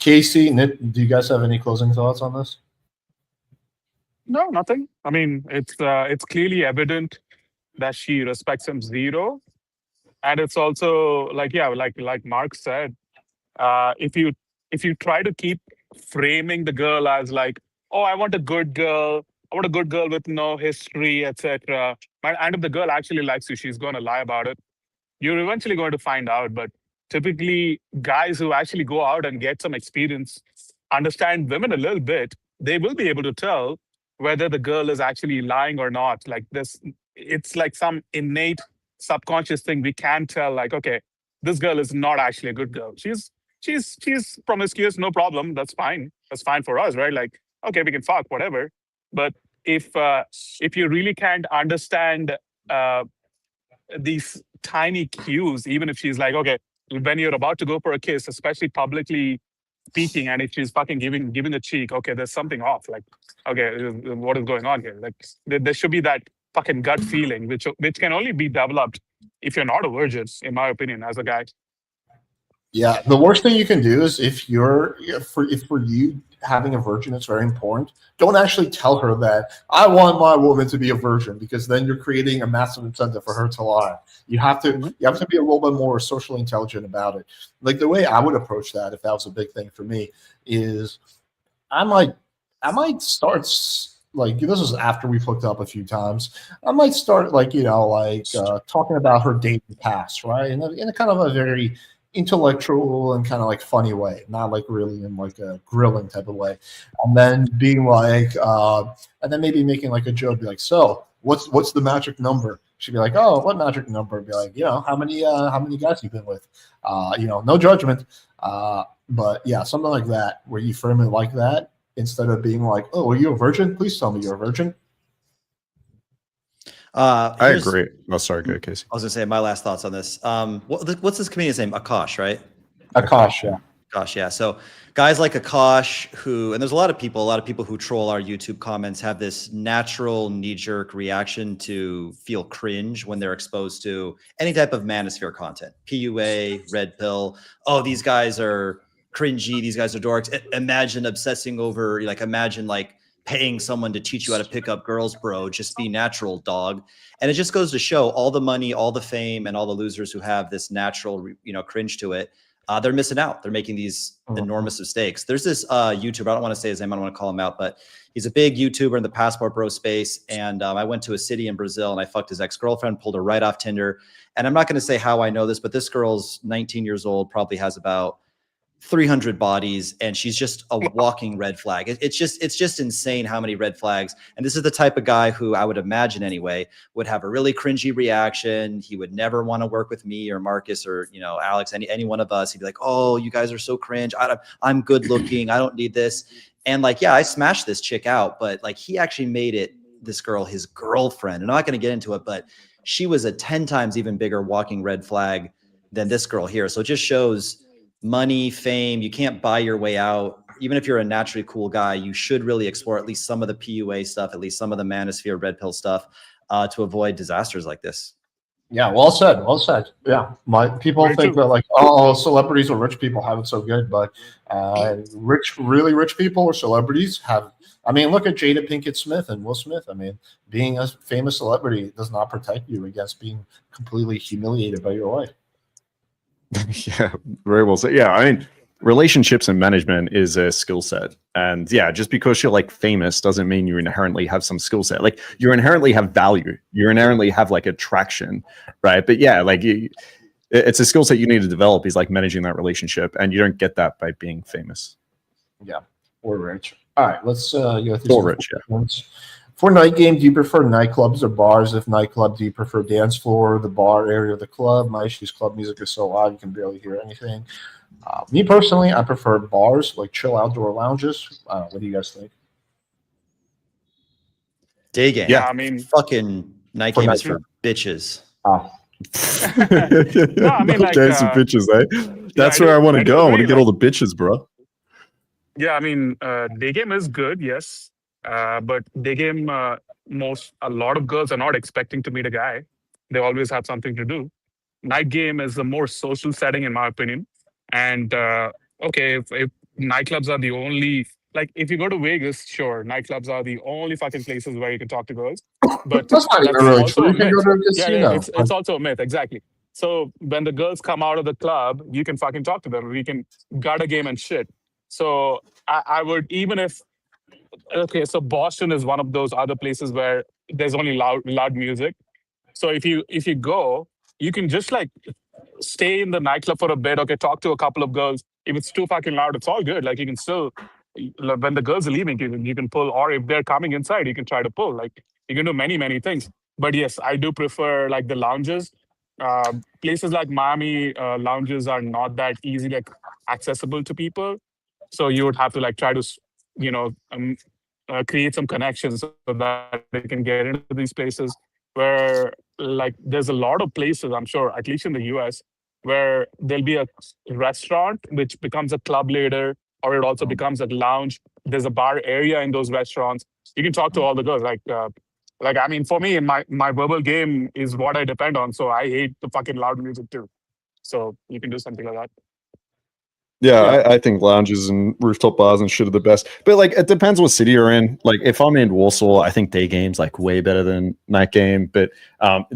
Casey, Nick, do you guys have any closing thoughts on this? No, nothing. I mean, it's clearly evident that she respects him zero, and it's also like like Mark said, if you try to keep framing the girl as like, oh, I want a good girl with no history, etc. And if the girl actually likes you, she's going to lie about it. You're eventually going to find out. But typically, guys who actually go out and get some experience, understand women a little bit, they will be able to tell whether the girl is actually lying or not. Like this, it's like some innate subconscious thing. We can tell, like, okay, this girl is not actually a good girl. She's promiscuous, no problem. That's fine. That's fine for us, right? Like, okay, we can fuck, whatever. But if you really can't understand these tiny cues, even if she's like, okay, when you're about to go for a kiss, especially publicly speaking, and if she's fucking giving the cheek, okay, there's something off. Like, okay, what is going on here? Like, there should be that fucking gut feeling, which can only be developed if you're not a virgin, in my opinion, as a guy. Yeah, the worst thing you can do is if for you having a virgin is very important. Don't actually tell her that I want my woman to be a virgin, because then you're creating a massive incentive for her to lie. You have to be a little bit more socially intelligent about it. Like the way I would approach that, if that was a big thing for me, is I might start like, this is after we've hooked up a few times. I might start talking about her dating past, right? In a kind of a very intellectual and kind of like funny way, not like really in like a grilling type of way. And then being like, and then maybe making like a joke, be like, so what's the magic number? She'd be like, oh, what magic number? Be like, how many guys you've been with? No judgment. But yeah, something like that, where you frame it like that, instead of being like, oh, are you a virgin? Please tell me you're a virgin. I agree. Oh, sorry, go Casey. I was gonna say my last thoughts on this. What's this comedian's name? Akaash, right? Akaash, yeah. Akaash, yeah. So guys like Akaash, who, and there's a lot of people who troll our YouTube comments, have this natural knee-jerk reaction to feel cringe when they're exposed to any type of manosphere content. PUA, red pill. Oh, these guys are cringy. These guys are dorks. Imagine obsessing over, imagine paying someone to teach you how to pick up girls, bro. Just be natural, dog. And it just goes to show all the money, all the fame, and all the losers who have this natural, cringe to it. They're missing out. They're making these enormous mistakes. There's this YouTuber, I don't want to say his name, I don't want to call him out, but he's a big YouTuber in the passport bro space. And I went to a city in Brazil and I fucked his ex-girlfriend, pulled her right off Tinder. And I'm not going to say how I know this, but this girl's 19 years old, probably has about 300 bodies, and she's just a walking red flag. It's just insane how many red flags. And this is the type of guy who, I would imagine anyway, would have a really cringy reaction. He would never want to work with me or Markus or Alex, any one of us. He'd be like, oh, you guys are so cringe. I'm good looking. I don't need this. And I smashed this chick out, but he actually made this girl his girlfriend. And I'm not going to get into it, but she was a 10 times even bigger walking red flag than this girl here. So it just shows money, fame, you can't buy your way out. Even if you're a naturally cool guy, you should really explore at least some of the PUA stuff, at least some of the manosphere red pill stuff, to avoid disasters like this. Yeah, well said. Well said. Yeah, people think that celebrities or rich people have it so good, but really rich people or celebrities have. I mean, look at Jada Pinkett Smith and Will Smith. I mean, being a famous celebrity does not protect you against being completely humiliated by your wife. Yeah, very well said. Yeah, I mean, relationships and management is a skill set. And yeah, just because you're famous doesn't mean you inherently have some skill set. You inherently have value. You inherently have attraction, right? But yeah, it's a skill set you need to develop, is managing that relationship. And you don't get that by being famous. Yeah, or rich. All right, let's go through or rich, yeah. For night game, do you prefer nightclubs or bars? If nightclub, do you prefer dance floor, the bar area of the club? My issues, club music is so loud you can barely hear anything. Me personally, I prefer bars, chill outdoor lounges. What do you guys think? Day game. Yeah, I mean, fucking night game is for bitches. Oh. No, I mean, dancing bitches, eh? That's where I want to go. I want to get all the bitches, bro. Yeah, I mean, day game is good, yes. But day game, a lot of girls are not expecting to meet a guy. They always have something to do. Night game is a more social setting, in my opinion. And if nightclubs are the only, if you go to Vegas, sure, nightclubs are the only fucking places where you can talk to girls. But that's not even really true. You can go to a casino. Yeah, it's also a myth, exactly. So when the girls come out of the club, you can fucking talk to them. We can guard a game and shit. So I would, even if, so Boston is one of those other places where there's only loud music. So if you go, you can just stay in the nightclub for a bit. Okay, talk to a couple of girls. If it's too fucking loud, it's all good. You can still, when the girls are leaving, you can pull, or if they're coming inside, you can try to pull. You can do many things. But yes, I do prefer the lounges. Places like Miami, lounges are not that easy, accessible to people. So you would have to try to, create some connections so that they can get into these places where there's a lot of places, I'm sure, at least in the US, where there'll be a restaurant which becomes a club later, or it also becomes a lounge. There's a bar area in those restaurants. You can talk to all the girls. I mean, for me, my verbal game is what I depend on. So I hate the fucking loud music too. So you can do something like that. Yeah, I think lounges and rooftop bars and shit are the best. But like, it depends what city you're in. Like, if I'm in Warsaw, I think day game's like way better than night game. But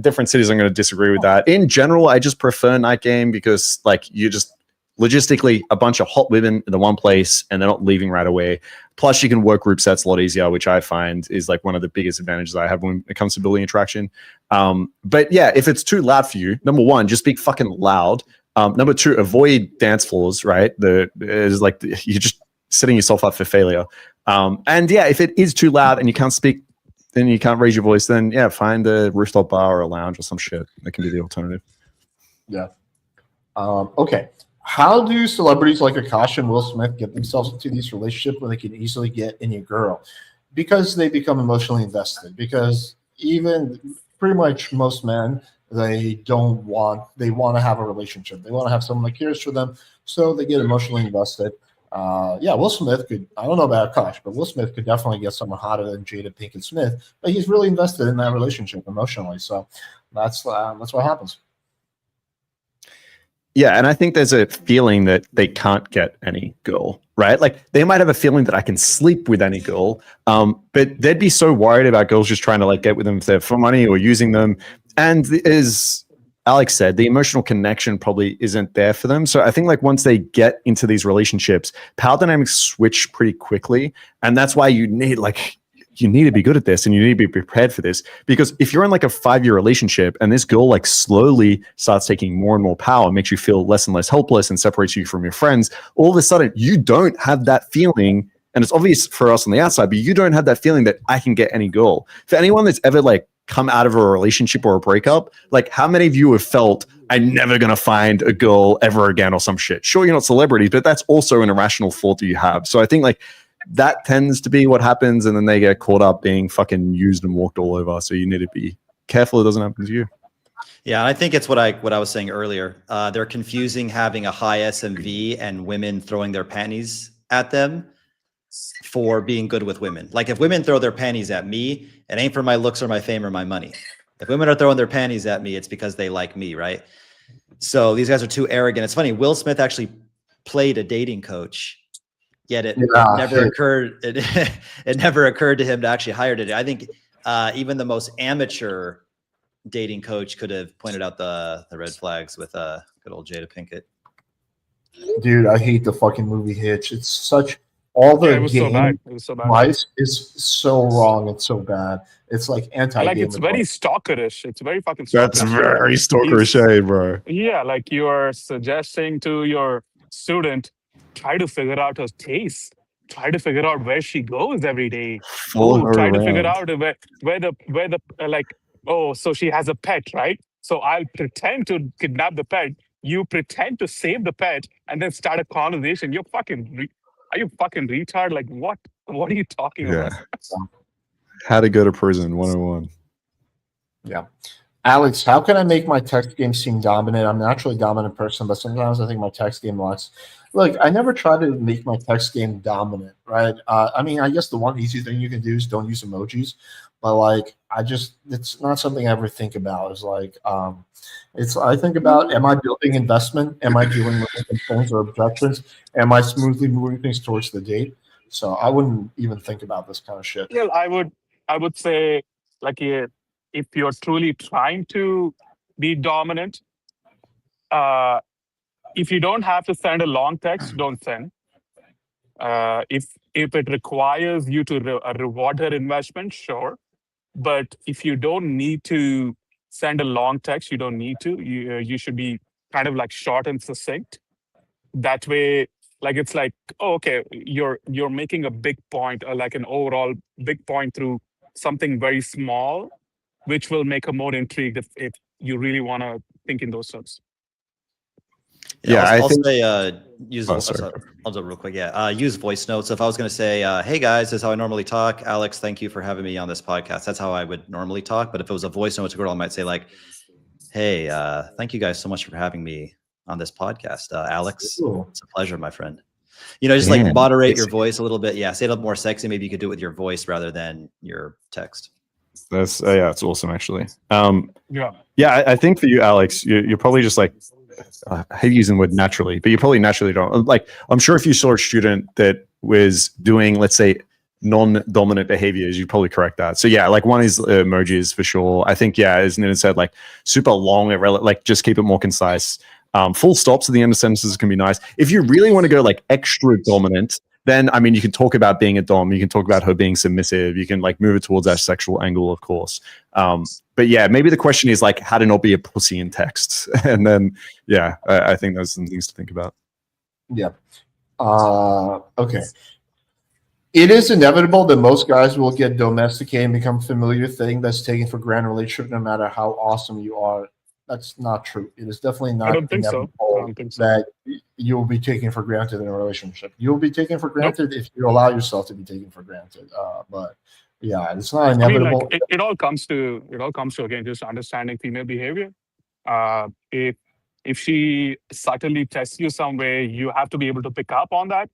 different cities, I'm going to disagree with that. In general, I just prefer night game because like you just logistically a bunch of hot women in the one place and they're not leaving right away. Plus, you can work group sets a lot easier, which I find is like one of the biggest advantages I have when it comes to building attraction. But yeah, if it's too loud for you, number one, just be fucking loud. Number two, avoid dance floors, right? You're just setting yourself up for failure. And yeah, if it is too loud and you can't speak, then you can't raise your voice, then yeah, find a rooftop bar or a lounge or some shit. That can be the alternative. Yeah. Okay. How do celebrities like Akaash and Will Smith get themselves into these relationships where they can easily get any girl? Because they become emotionally invested. Because even pretty much most men, they want to have a relationship. They want to have someone that cares for them, so they get emotionally invested. Yeah, Will Smith could, I don't know about Akaash, but Will Smith could definitely get someone hotter than Jada Pinkett Smith, but he's really invested in that relationship emotionally. So that's what happens. Yeah, and I think there's a feeling that they can't get any girl, right? Like they might have a feeling that I can sleep with any girl, but they'd be so worried about girls just trying to like get with them if they're for money or using them. And as Alex said, the emotional connection probably isn't there for them. So I think like once they get into these relationships, power dynamics switch pretty quickly, and that's why you need to be good at this and you need to be prepared for this, because if you're in like a 5-year relationship and this girl like slowly starts taking more and more power, makes you feel less and less helpless and separates you from your friends, all of a sudden you don't have that feeling. And it's obvious for us on the outside, but you don't have that feeling that I can get any girl. For anyone that's ever like come out of a relationship or a breakup, like how many of you have felt I'm never going to find a girl ever again or some shit? Sure, you're not celebrities, but that's also an irrational thought that you have. So I think like that tends to be what happens, and then they get caught up being fucking used and walked all over. So you need to be careful it doesn't happen to you. Yeah, I think it's what I was saying earlier. They're confusing having a high SMV and women throwing their panties at them for being good with women. Like if women throw their panties at me, it ain't for my looks or my fame or my money. If women are throwing their panties at me, it's because they like me, right? So these guys are too arrogant. It's funny, Will Smith actually played a dating coach, yet it never occurred. It never occurred to him to actually hire it. I think even the most amateur dating coach could have pointed out the red flags with good old Jada Pinkett. Dude, I hate the fucking movie Hitch. It's such all the it was so bad. It was so bad. Advice is so wrong. It's so bad. It's like anti. Like it's very stalkerish. It's very fucking. That's very stalkerish, bro. Yeah, like you are suggesting to your student, try to figure out her taste. Try to figure out where she goes every day. Try to figure out where the like. Oh, so she has a pet, right? So I'll pretend to kidnap the pet. You pretend to save the pet, and then start a conversation. You're fucking. Are you fucking retard? Like what? What are you talking about? How to go to prison 101. Yeah. Alex, how can I make my text game seem dominant? I'm naturally a dominant person, but sometimes I think my text game lacks. Look, I never try to make my text game dominant, right? I mean, I guess the one easy thing you can do is don't use emojis. But like, it's not something I ever think about. It's like, I think about, am I building investment? Am I dealing with concerns or objections? Am I smoothly moving things towards the date? So I wouldn't even think about this kind of shit. Well, I would say, like, if you're truly trying to be dominant, if you don't have to send a long text, don't send. If it requires you to reward her investment, sure. But if you don't need to send a long text, you don't need to. You should be kind of like short and succinct. That way, like it's like, oh, okay, you're making a big point, or like an overall big point through something very small, which will make her more intrigued if you really want to think in those terms. Yeah, I'll say use. I'll do it real quick. Yeah, use voice notes. So if I was going to say, "Hey guys, this is how I normally talk." Alex, thank you for having me on this podcast. That's how I would normally talk. But if it was a voice note to a girl, I might say like, "Hey, thank you guys so much for having me on this podcast, Alex. Ooh. It's a pleasure, my friend." You know, just like moderate your voice a little bit. Yeah, say it a little more sexy. Maybe you could do it with your voice rather than your text. That's yeah, it's awesome actually. Yeah, I think for you, Alex, you're probably just like I hate using the word naturally, but you probably naturally don't. Like, I'm sure if you saw a student that was doing, let's say, non-dominant behaviors, you'd probably correct that. So yeah, like one is emojis for sure. I think, yeah, as Nina said, like super long, like just keep it more concise. Full stops at the end of sentences can be nice. If you really want to go like extra dominant, then I mean, you can talk about being a dom. You can talk about her being submissive. You can like move it towards that sexual angle, of course. But yeah, maybe the question is like how to not be a pussy in text. And then yeah, I think those are some things to think about. Yeah. Okay. It is inevitable that most guys will get domesticated and become a familiar thing that's taken for granted in a relationship, no matter how awesome you are. That's not true. It is definitely not inevitable that you'll be taken for granted in a relationship. You'll be taken for granted if you allow yourself to be taken for granted. But yeah, it's not inevitable. I mean, like, it all comes to again just understanding female behavior. If she subtly tests you some way, you have to be able to pick up on that.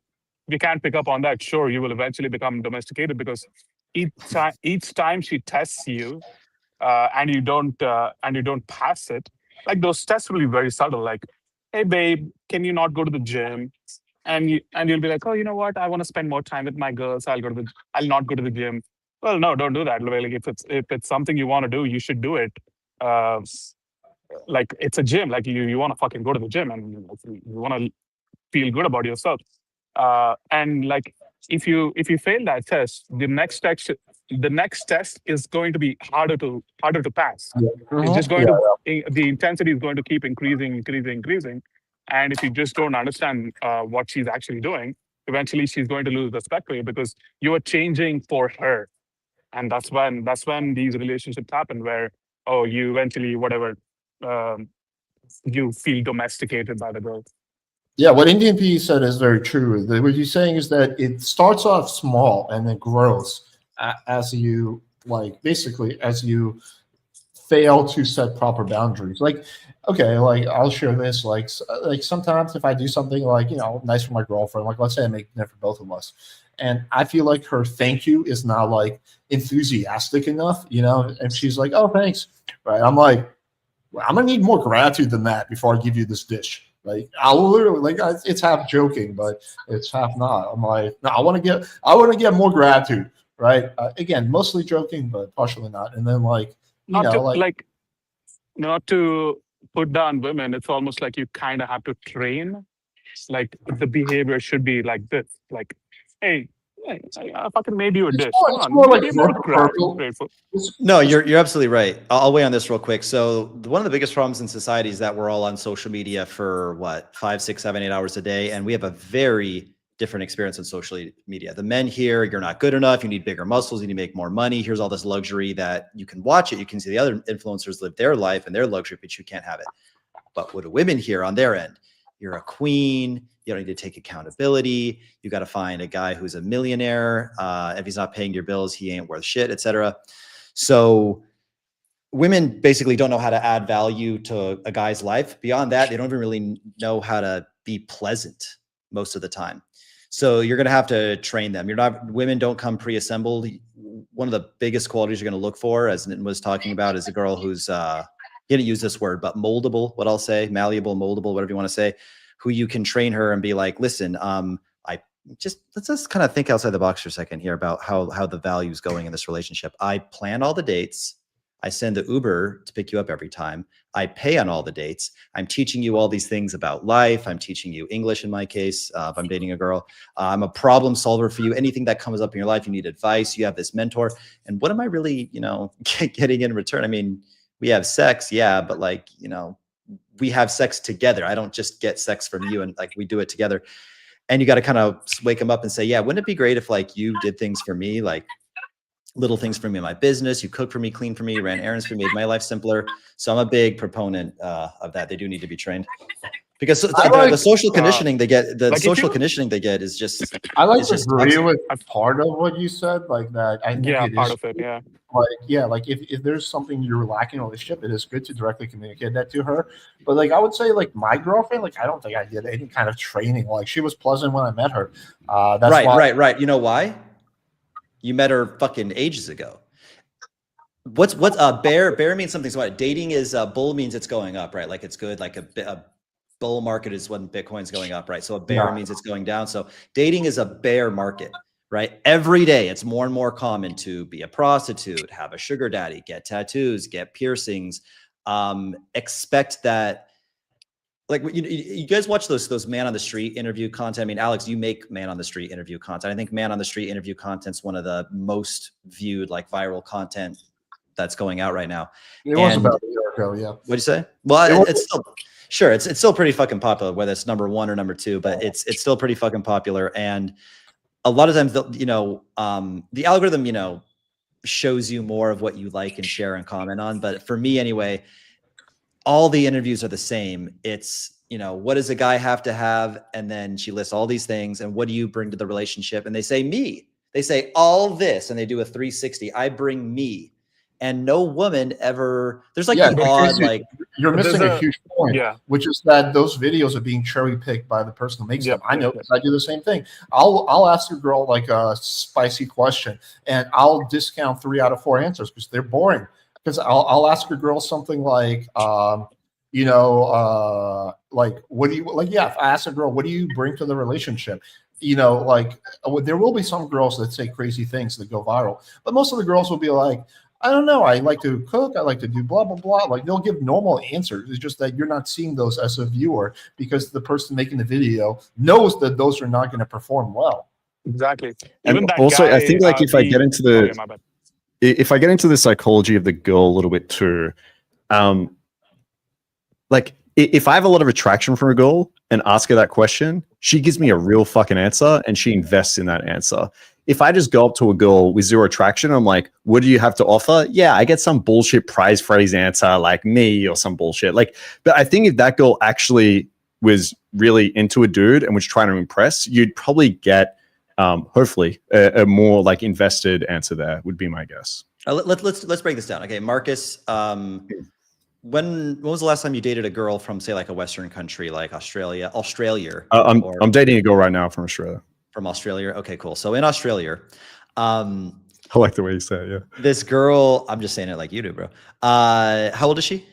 If you can't pick up on that, sure, you will eventually become domesticated, because each time she tests you, and you don't pass it, like those tests will be very subtle. Like, hey babe, can you not go to the gym? And you'll be like, oh, you know what? I want to spend more time with my girls. I'll not go to the gym. Well, no, don't do that. Like, if it's something you want to do, you should do it. Like, it's a gym. Like, you want to fucking go to the gym, and you want to feel good about yourself. And like, if you fail that test, the next test is going to be harder to pass. It's just going to the intensity is going to keep increasing. And if you just don't understand what she's actually doing, eventually she's going to lose respect for you, because you are changing for her. And that's when these relationships happen, where you eventually you feel domesticated by the girl. Yeah, what IndianPE said is very true. What he's saying is that it starts off small and then grows as you as you fail to set proper boundaries. Like, okay, like I'll share this. Like sometimes if I do something like, nice for my girlfriend, like let's say I make dinner for both of us, and I feel like her thank you is not like enthusiastic enough, and she's like, oh, thanks, right? I'm like, well, I'm gonna need more gratitude than that before I give you this dish. Like, I'll literally, it's half joking, but it's half not. I'm like, no, I want to get more gratitude, right? Again, mostly joking, but partially not. And then not to put down women. It's almost like you kind of have to train. Like, the behavior should be like this. Like, hey, I fucking made you a dish. It's more like grateful. No, you're absolutely right. I'll weigh on this real quick. So one of the biggest problems in society is that we're all on social media for 5, 6, 7, 8 hours a day, and we have a very different experience on social media. The men here, you're not good enough. You need bigger muscles. You need to make more money. Here's all this luxury that you can watch it. You can see the other influencers live their life and their luxury, but you can't have it. But what do women here on their end? You're a queen. You don't need to take accountability. You got to find a guy who's a millionaire. If he's not paying your bills, he ain't worth shit, etc. So women basically don't know how to add value to a guy's life. Beyond that, they don't even really know how to be pleasant most of the time. So you're going to have to train them. Women don't come pre-assembled. One of the biggest qualities you're going to look for, as Nitin was talking about, is a girl who's, going to use this word, but moldable, what I'll say, malleable, moldable, whatever you want to say, who you can train her and be like, listen, let's just kind of think outside the box for a second here about how the value is going in this relationship. I plan all the dates. I send the Uber to pick you up every time. I pay on all the dates. I'm teaching you all these things about life. I'm teaching you English in my case, if I'm dating a girl. I'm a problem solver for you. Anything that comes up in your life, you need advice. You have this mentor. And what am I really, getting in return? I mean, we have sex, yeah, but we have sex together. I don't just get sex from you and we do it together. And you got to kind of wake them up and say, yeah, wouldn't it be great if you did things for me, little things for me in my business, you cook for me, clean for me, ran errands for me, made my life simpler. So I'm a big proponent of that. They do need to be trained. Because the social conditioning they get, conditioning they get is just. I agree with part of what you said, that. I think part of it, yeah. If there's something you're lacking in a relationship, it is good to directly communicate that to her. But I would say my girlfriend, I don't think I did any kind of training. She was pleasant when I met her. That's right. You know why? You met her fucking ages ago. What's bear means something. So what? Dating is bull means it's going up, right? Like it's good, like a bull market is when Bitcoin's going up, right? So a bear means it's going down. So dating is a bear market, right? Every day it's more and more common to be a prostitute, have a sugar daddy, get tattoos, get piercings. Expect that. Like, you guys watch those man on the street interview content. I mean, Alex, you make man on the street interview content. I think man on the street interview content's one of the most viewed, like, viral content that's going out right now. It was about a year ago, yeah. What'd you say? Well, it's still, sure, it's still pretty fucking popular, whether it's number 1 or number 2, but it's still pretty fucking popular. And a lot of times, the algorithm, shows you more of what you like and share and comment on. But for me anyway, all the interviews are the same. It's, what does a guy have to have? And then she lists all these things. And what do you bring to the relationship? And they say me. They say all this, and they do a 360. I bring me. And no woman ever. There's like the odd, like, you're missing a huge point, which is that those videos are being cherry picked by the person who makes them. I know because I do the same thing. I'll ask a girl like a spicy question, and I'll discount 3 out of 4 answers because they're boring. Because I'll ask a girl something like, like, what do you like? Yeah, if I ask a girl, what do you bring to the relationship? Like, there will be some girls that say crazy things that go viral, but most of the girls will be like, I don't know, I like to cook, I like to do blah blah blah. Like, they'll give normal answers. It's just that you're not seeing those as a viewer because the person making the video knows that those are not going to perform well. Exactly. And also, I think like if I get into the if I get into the psychology of the girl a little bit too, like if I have a lot of attraction for a girl and ask her that question, she gives me a real fucking answer and she invests in that answer. If I just go up to a girl with 0 attraction, I'm like, what do you have to offer? Yeah, I get some bullshit prize phrase answer like me or some bullshit. Like, but I think if that girl actually was really into a dude and was trying to impress, you'd probably get hopefully a more like invested answer there would be my guess. Let's break this down. Okay, Marcus, when was the last time you dated a girl from, say, like a Western country like Australia? I'm dating a girl right now from Australia. From Australia. Okay, cool. So in Australia, I like the way you say it. Yeah. This girl, I'm just saying it like you do, bro. How old is she?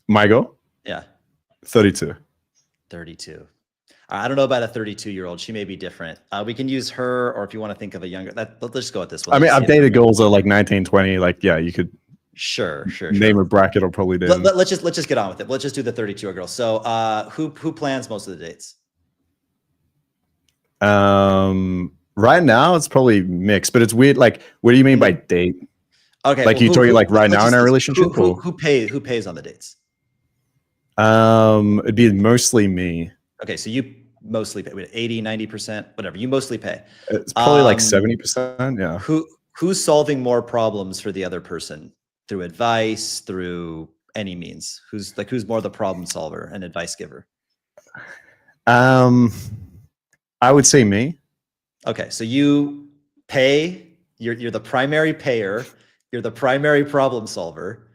My girl? Yeah. 32. 32. I don't know about a 32-year-old. She may be different. We can use her, or if you want to think of a younger, let's just go with this one. I mean, I've dated girls that are like 19, 20. Like, yeah, you could sure name a bracket or probably did. Let's just get on with it. Let's just do the 32-year-old girl. So who plans most of the dates? Right now it's probably mixed, but it's weird. Like, what do you mean by date? Okay. Like, you talking like right now in our relationship? Who pays on the dates? It'd be mostly me. Okay, so you mostly pay 80, 90%, whatever. You mostly pay. It's probably like 70%. Yeah. Who's solving more problems for the other person through advice, through any means? Who's more the problem solver and advice giver? I would say me. Okay, so you pay. You're the primary payer. You're the primary problem solver.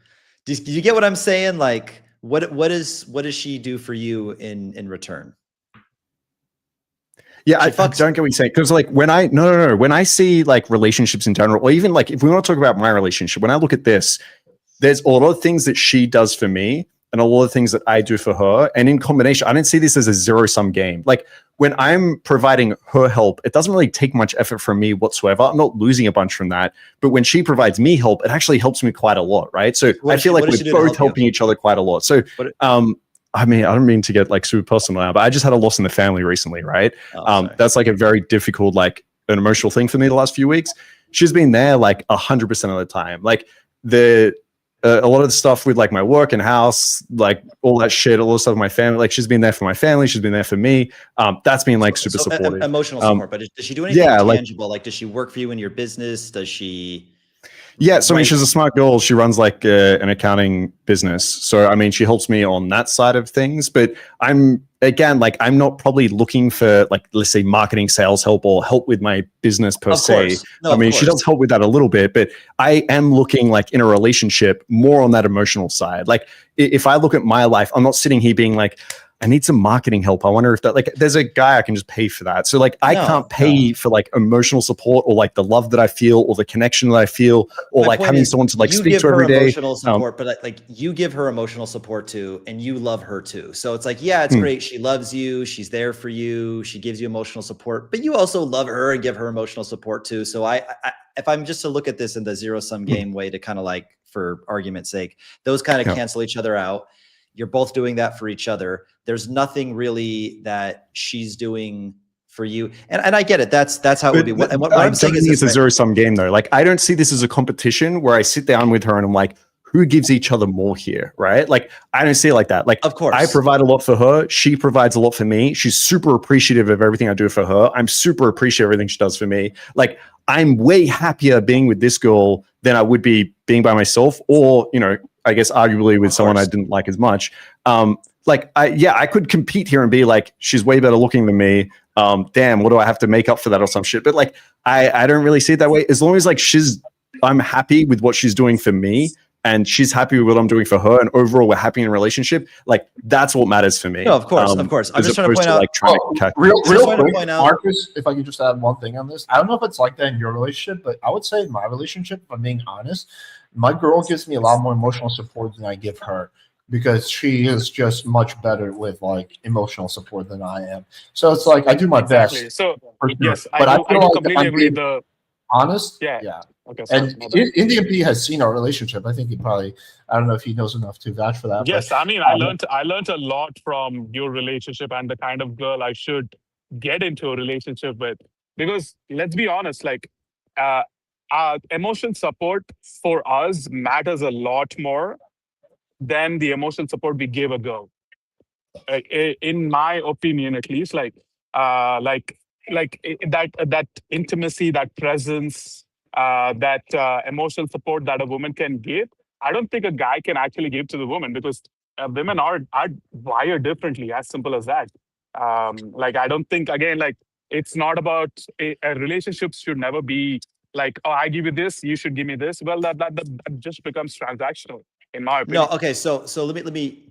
Do you get what I'm saying? Like, what does she do for you in return? Yeah, I don't get what you're saying. Because like when I see like relationships in general, or even like if we want to talk about my relationship, when I look at this, there's a lot of things that she does for me and a lot of things that I do for her. And in combination, I don't see this as a zero-sum game. Like when I'm providing her help, it doesn't really take much effort from me whatsoever. I'm not losing a bunch from that. But when she provides me help, it actually helps me quite a lot, right? So I feel like we're both helping each other quite a lot. So I mean, I don't mean to get like super personal now, but I just had a loss in the family recently, right? That's like a very difficult, like an emotional thing for me the last few weeks. She's been there like 100% of the time. Like a lot of the stuff with like my work and house, like all that shit, all the stuff with my family, like she's been there for my family. She's been there for me. That's been like super supportive. Emotional support, but does she do anything tangible? Like, does she work for you in your business? Does she? Yeah, so I mean, she's a smart girl. She runs like an accounting business. So I mean, she helps me on that side of things. But I'm not probably looking for like, let's say, marketing, sales help or help with my business per se. No, I mean, she does help with that a little bit, but I am looking like in a relationship more on that emotional side. Like if I look at my life, I'm not sitting here being like, I need some marketing help. I wonder if that, like, there's a guy I can just pay for that. So like, I can't pay for like emotional support or like the love that I feel or the connection that I feel or My like point having is, someone to like you speak give to her every day. emotional support, but like you give her emotional support too, and you love her too. So it's like, yeah, it's great. She loves you. She's there for you. She gives you emotional support, but you also love her and give her emotional support too. So I if I'm just to look at this in the zero-sum game way to kind of like, for argument's sake, those kind of cancel each other out. You're both doing that for each other. There's nothing really that she's doing for you. And I get it. That's how it would be. What I'm saying is it's a zero-sum game though. Like, I don't see this as a competition where I sit down with her and I'm like, who gives each other more here, right? Like, I don't see it like that. Like, of course, I provide a lot for her. She provides a lot for me. She's super appreciative of everything I do for her. I'm super appreciative of everything she does for me. Like, I'm way happier being with this girl than I would be being by myself, or, you know, I guess arguably with someone I didn't like as much. Like, I could compete here and be like, she's way better looking than me. Damn, what do I have to make up for that or some shit? But like, I don't really see it that way. As long as like I'm happy with what she's doing for me, and she's happy with what I'm doing for her, and overall we're happy in a relationship, like that's what matters for me. No, of course, of course. I'm just trying to point out, like trying to real quick, Marcus, if I could just add one thing on this. I don't know if it's like that in your relationship, but I would say in my relationship, if I'm being honest, my girl gives me a lot more emotional support than I give her, because she is just much better with like emotional support than I am. So it's like I do my best. So for sure. yes, But I feel do like completely agree. Honest, yeah. Okay, sorry, and IndianPE has seen our relationship. I think he probably, I don't know if he knows enough to vouch for that. Yes, but, I mean, I learned a lot from your relationship and the kind of girl I should get into a relationship with. Because let's be honest, like, emotional support for us matters a lot more than the emotional support we give a girl. In my opinion, at least, that intimacy, that presence, that emotional support that a woman can give, I don't think a guy can actually give to the woman, because women are wired differently. As simple as that. Like, I don't think, again, like, it's not about a relationship should never be like, oh, I give you this, you should give me this. Well, that just becomes transactional, in my opinion. No, okay, so let me.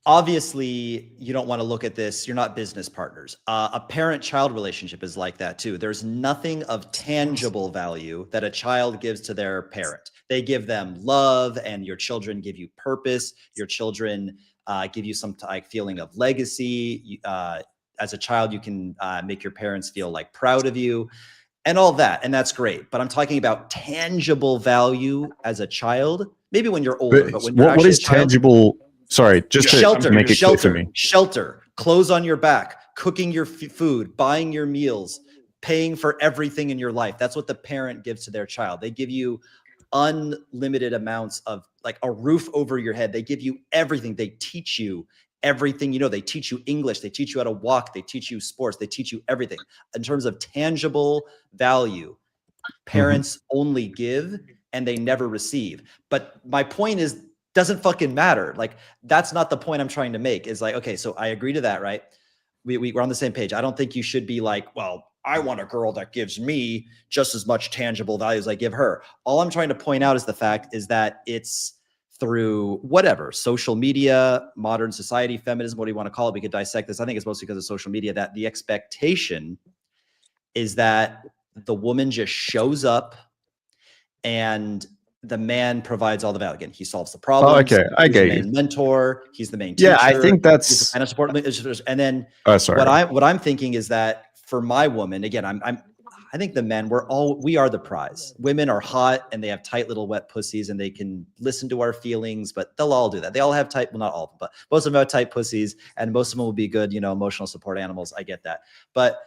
Obviously, you don't want to look at this. You're not business partners. A parent-child relationship is like that too. There's nothing of tangible value that a child gives to their parent. They give them love, and your children give you purpose. Your children give you some feeling of legacy. As a child, you can make your parents feel like proud of you and all that. And that's great. But I'm talking about tangible value as a child, maybe when you're older. But when you're what is tangible? Sorry, just to make it clear for me. Shelter, clothes on your back, cooking your food, buying your meals, paying for everything in your life. That's what the parent gives to their child. They give you unlimited amounts of, like, a roof over your head. They give you everything. They teach you everything. You know, they teach you English. They teach you how to walk. They teach you sports. They teach you everything. In terms of tangible value, parents only give and they never receive. But my point is, doesn't fucking matter. Like, that's not the point I'm trying to make. Is like, okay, so I agree to that, right? We're on the same page. I don't think you should be like, well, I want a girl that gives me just as much tangible value as I give her. All I'm trying to point out is the fact is that it's through whatever, social media, modern society, feminism, what do you want to call it? We could dissect this. I think it's mostly because of social media, that the expectation is that the woman just shows up and the man provides all the value. Again, he solves the problem. Oh, okay, I get you. He's the main mentor. He's the main teacher. Yeah, I think that's. He's the financial support. And then sorry. what I'm thinking is that for my woman, again, I think the men, we are the prize. Women are hot and they have tight little wet pussies and they can listen to our feelings, but they'll all do that. They all have tight, well, not all of them, but most of them have tight pussies, and most of them will be good, emotional support animals. I get that. But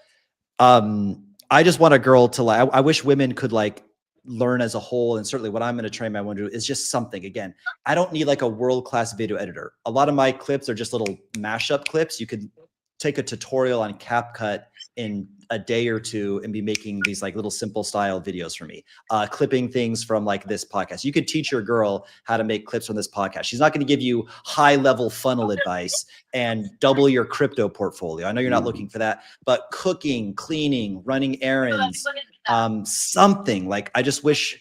I just want a girl to I wish women could learn as a whole. And certainly what I'm going to train my woman to do is just something. Again, I don't need like a world-class video editor. A lot of my clips are just little mashup clips. You could take a tutorial on CapCut in a day or two and be making these like little simple style videos for me, clipping things from like this podcast. You could teach your girl how to make clips from this podcast. She's not going to give you high level funnel advice and double your crypto portfolio. I know you're not looking for that, but cooking, cleaning, running errands, something. Like, I just wish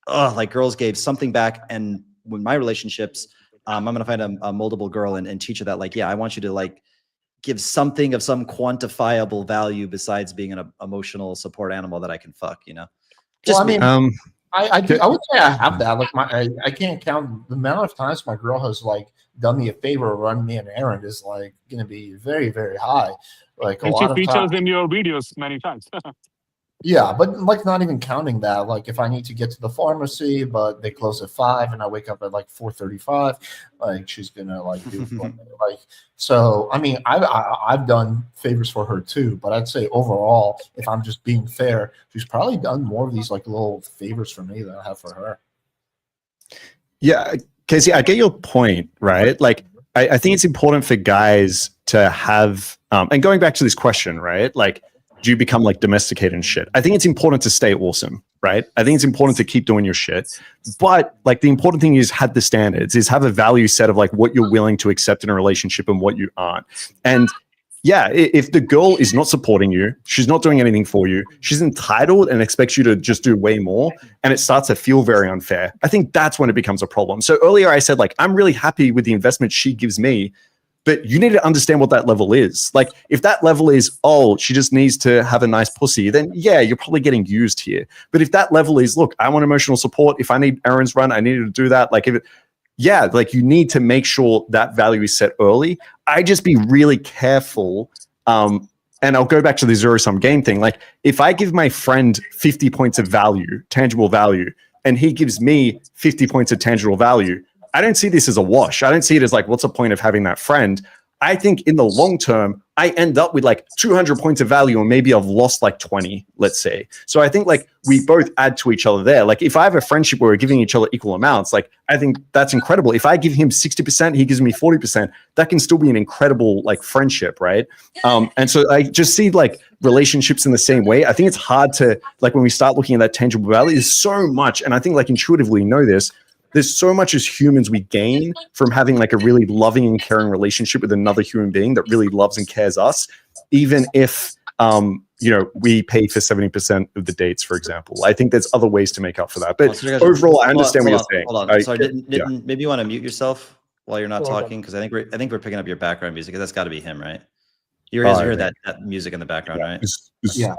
like girls gave something back. And with my relationships, I'm going to find a moldable girl and teach her that, like, yeah, I want you to like give something of some quantifiable value besides being an emotional support animal that I can fuck, you know? Well, I mean, I would say I have that. Like I can't count the amount of times my girl has like done me a favor or run me an errand is like going to be very, very high. Like And a she lot of features times. in your videos many times. Yeah, but like not even counting that. Like if I need to get to the pharmacy, but they close at 5 and I wake up at like 4:35, like she's gonna like do like so. I mean, I've done favors for her too, but I'd say overall, if I'm just being fair, she's probably done more of these like little favors for me than I have for her. Yeah, Casey, I get your point, right? Like, I think it's important for guys to have, and going back to this question, right? Like, do you become like domesticated and shit? I think it's important to stay awesome, right? I think it's important to keep doing your shit. But like the important thing is have the standards, is have a value set of like what you're willing to accept in a relationship and what you aren't. And yeah, if the girl is not supporting you, she's not doing anything for you, she's entitled and expects you to just do way more, and it starts to feel very unfair, I think that's when it becomes a problem. So earlier I said, like, I'm really happy with the investment she gives me, but you need to understand what that level is. Like, if that level is, oh, she just needs to have a nice pussy, then yeah, you're probably getting used here. But if that level is, look, I want emotional support. If I need errands run, I need to do that. Like, if it, yeah, like you need to make sure that value is set early. I just be really careful. And I'll go back to the zero-sum game thing. Like, if I give my friend 50 points of value, tangible value, and he gives me 50 points of tangible value, I don't see this as a wash. I don't see it as like, what's the point of having that friend? I think in the long term, I end up with like 200 points of value, and maybe I've lost like 20, let's say. So I think like we both add to each other there. Like if I have a friendship where we're giving each other equal amounts, like I think that's incredible. If I give him 60%, he gives me 40%, that can still be an incredible like friendship, right? And so I just see like relationships in the same way. I think it's hard to, like when we start looking at that tangible value, there's so much, and I think like intuitively know this, there's so much as humans we gain from having like a really loving and caring relationship with another human being that really loves and cares us, even if you know, we pay for 70% of the dates, for example. I think there's other ways to make up for that. But overall, I understand what you're saying. Hold on. Sorry, didn't maybe you want to mute yourself while you're not talking, because I think we're picking up your background music, because that's got to be him, right? You guys heard that music in the background, right? Yeah.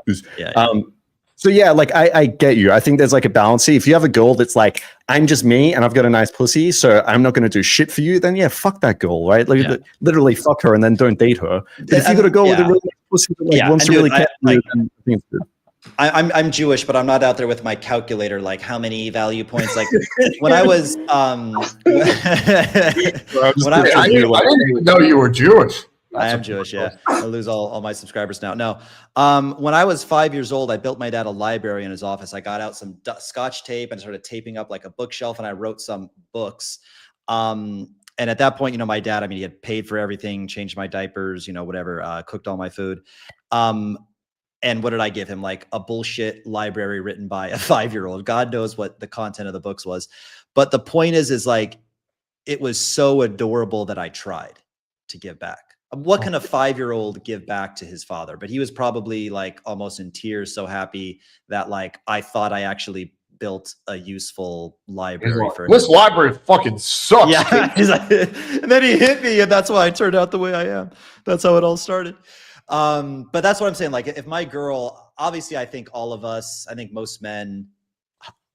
So yeah, like I get you. I think there's like a balance here. If you have a girl that's like, I'm just me and I've got a nice pussy, so I'm not going to do shit for you, then yeah, fuck that girl, right? Like literally fuck her and then don't date her. But if you got a girl with a really nice pussy that like wants to really care, then I think it's good. I'm Jewish, but I'm not out there with my calculator, like how many value points. Like when I was, I didn't even know you were Jewish. I am Jewish, yeah. I lose all my subscribers now. No, when I was 5 years old, I built my dad a library in his office. I got out some Scotch tape and started taping up like a bookshelf, and I wrote some books. And at that point, you know, my dad, I mean, he had paid for everything, changed my diapers, you know, whatever, cooked all my food. And what did I give him? Like a bullshit library written by a 5-year-old. God knows what the content of the books was. But the point is like, it was so adorable that I tried to give back. What can a 5-year-old give back to his father? But he was probably like almost in tears, so happy that like I thought I actually built a useful library for him. This library fucking sucks. Yeah. And then he hit me, and that's why I turned out the way I am. That's how it all started. But that's what I'm saying. Like if my girl, obviously I think all of us, I think most men,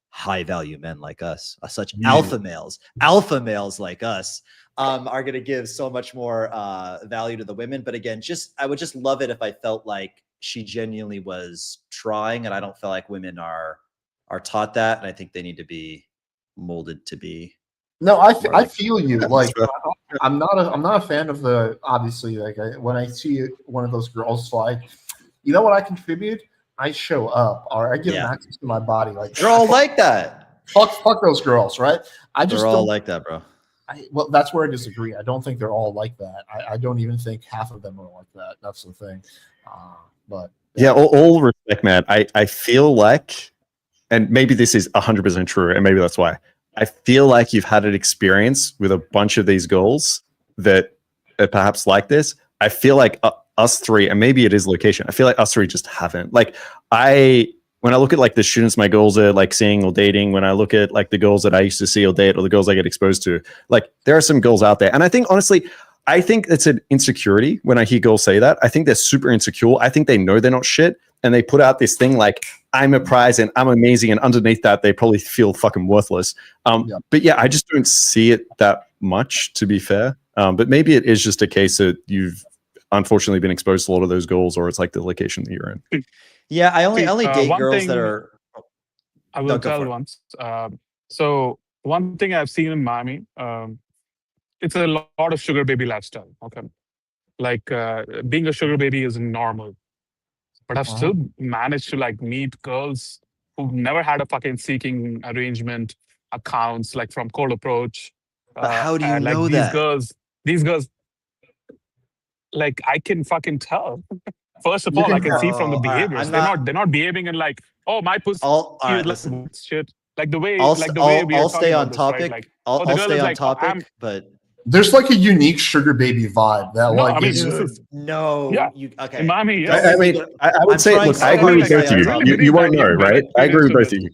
high value men like us, such alpha males like us, are going to give so much more value to the women. But again, I would just love it if I felt like she genuinely was trying, and I don't feel like women are taught that, and I think they need to be molded to be. No, I feel you. Like I'm not a fan of the, obviously, like when I see one of those girls slide, you know what I contribute? I show up, or I give them access to my body. Like they're all like that. Fuck those girls, right? They're all like that, bro. Well, that's where I disagree. I don't think they're all like that. I don't even think half of them are like that. That's the thing. But yeah, all respect, man. I feel like, and maybe this is 100% true, and maybe that's why, I feel like you've had an experience with a bunch of these girls that are perhaps like this. I feel like us three, and maybe it is location, I feel like us three just haven't. Like when I look at like the students my girls are like seeing or dating, when I look at like the girls that I used to see or date, or the girls I get exposed to, like there are some girls out there. And I think honestly, I think it's an insecurity when I hear girls say that. I think they're super insecure. I think they know they're not shit. And they put out this thing like, I'm a prize and I'm amazing. And underneath that, they probably feel fucking worthless. But yeah, I just don't see it that much, to be fair. But maybe it is just a case that you've unfortunately been exposed to a lot of those girls, or it's like the location that you're in. Yeah, I only date girls that are. I will tell once. So one thing I've seen in Miami, it's a lot of sugar baby lifestyle. Okay, like being a sugar baby is normal, but I've still managed to like meet girls who've never had a fucking seeking arrangement accounts, like from Cold Approach. But how do you like know that? These girls, like I can fucking tell. First of all, I can see from the behaviors. They're not behaving in like, oh, my pussy shit. Like the way, I'll stay on topic. Right? Like, I'll stay on topic, but there's like a unique sugar baby vibe that no, like I mean, is okay. In Miami, I mean, I would say, look, I agree with both of you. You won't know, right? I agree with both of you.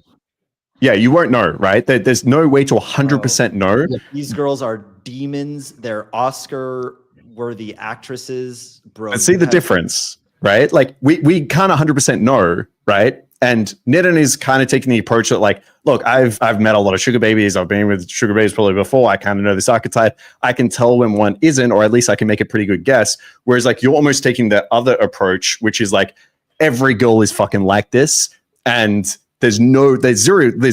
Yeah, you won't know, right? There's no way to 100% know. These girls are demons. They're Oscar-worthy actresses, bro. And see the difference, right? Like we can't 100% know, right? And Nitin is kind of taking the approach that like, look, I've met a lot of sugar babies. I've been with sugar babies probably before. I kind of know this archetype. I can tell when one isn't, or at least I can make a pretty good guess. Whereas like you're almost taking the other approach, which is like every girl is fucking like this, and there's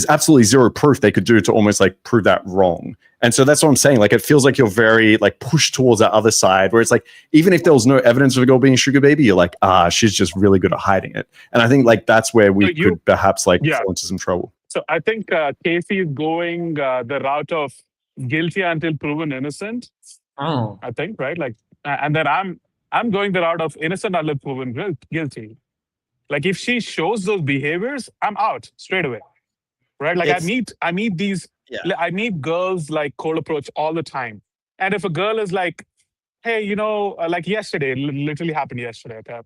absolutely zero proof they could do to almost like prove that wrong. And so that's what I'm saying. Like, it feels like you're very like pushed towards that other side where it's like, even if there was no evidence of a girl being a sugar baby, you're like, she's just really good at hiding it. And I think like that's where we could perhaps like fall into some trouble. So I think Casey is going the route of guilty until proven innocent. Oh, I think, right? Like, and then I'm going the route of innocent until proven guilty. Like if she shows those behaviors, I'm out straight away, right? Like I meet these, I meet girls like Cold Approach all the time. And if a girl is like, hey, you know, like yesterday, literally happened yesterday. Okay?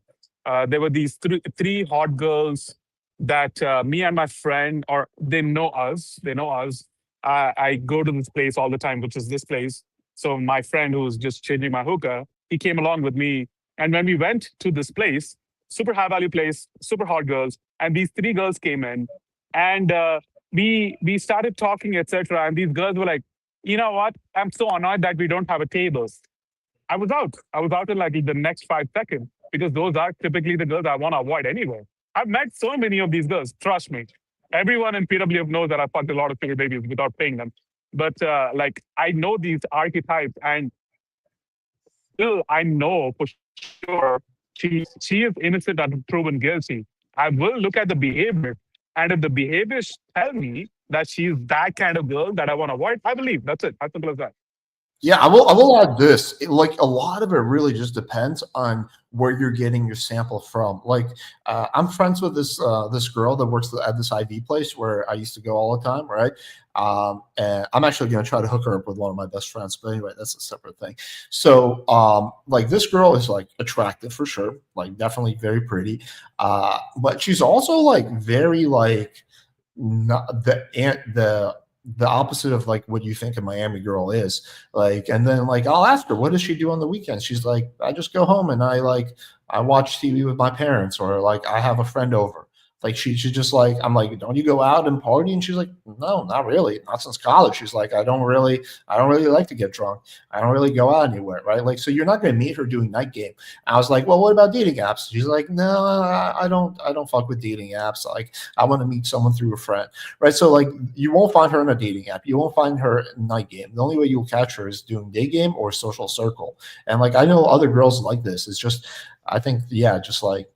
There were these three hot girls that me and my friend, or they know us. I go to this place all the time, which is this place. So my friend who's just changing my hookah, he came along with me. And when we went to this place, super high value place, super hot girls, and these three girls came in, and we started talking, etc. And these girls were like, you know what? I'm so annoyed that we don't have a table. I was out in like the next 5 seconds because those are typically the girls I want to avoid anyway. I've met so many of these girls. Trust me, everyone in PWF knows that I fucked a lot of sugar babies without paying them. But like I know these archetypes, and still I know for sure. She is innocent until proven guilty. I will look at the behavior. And if the behaviors tell me that she's that kind of girl that I want to avoid, I believe. That's it. As simple as that. Yeah, I will add this. Like a lot of it really just depends on where you're getting your sample from. Like I'm friends with this girl that works at this IV place where I used to go all the time, right? And I'm actually going to try to hook her up with one of my best friends. But anyway, that's a separate thing. So like this girl is like attractive for sure, like definitely very pretty. But she's also like very like not the opposite of like what you think a Miami girl is. Like, and then like I'll ask her, what does she do on the weekends? She's like, I just go home and I watch TV with my parents, or like I have a friend over. Like she's just like, I'm like, don't you go out and party? And she's like, no, not really, not since college. She's like, I don't really like to get drunk. I don't really go out anywhere, right? Like, so you're not going to meet her doing night game. I was like, well, what about dating apps? She's like, no, I don't fuck with dating apps. Like, I want to meet someone through a friend, right? So like, you won't find her in a dating app. You won't find her in night game. The only way you'll catch her is doing day game or social circle. And like, I know other girls like this. It's just, I think, just like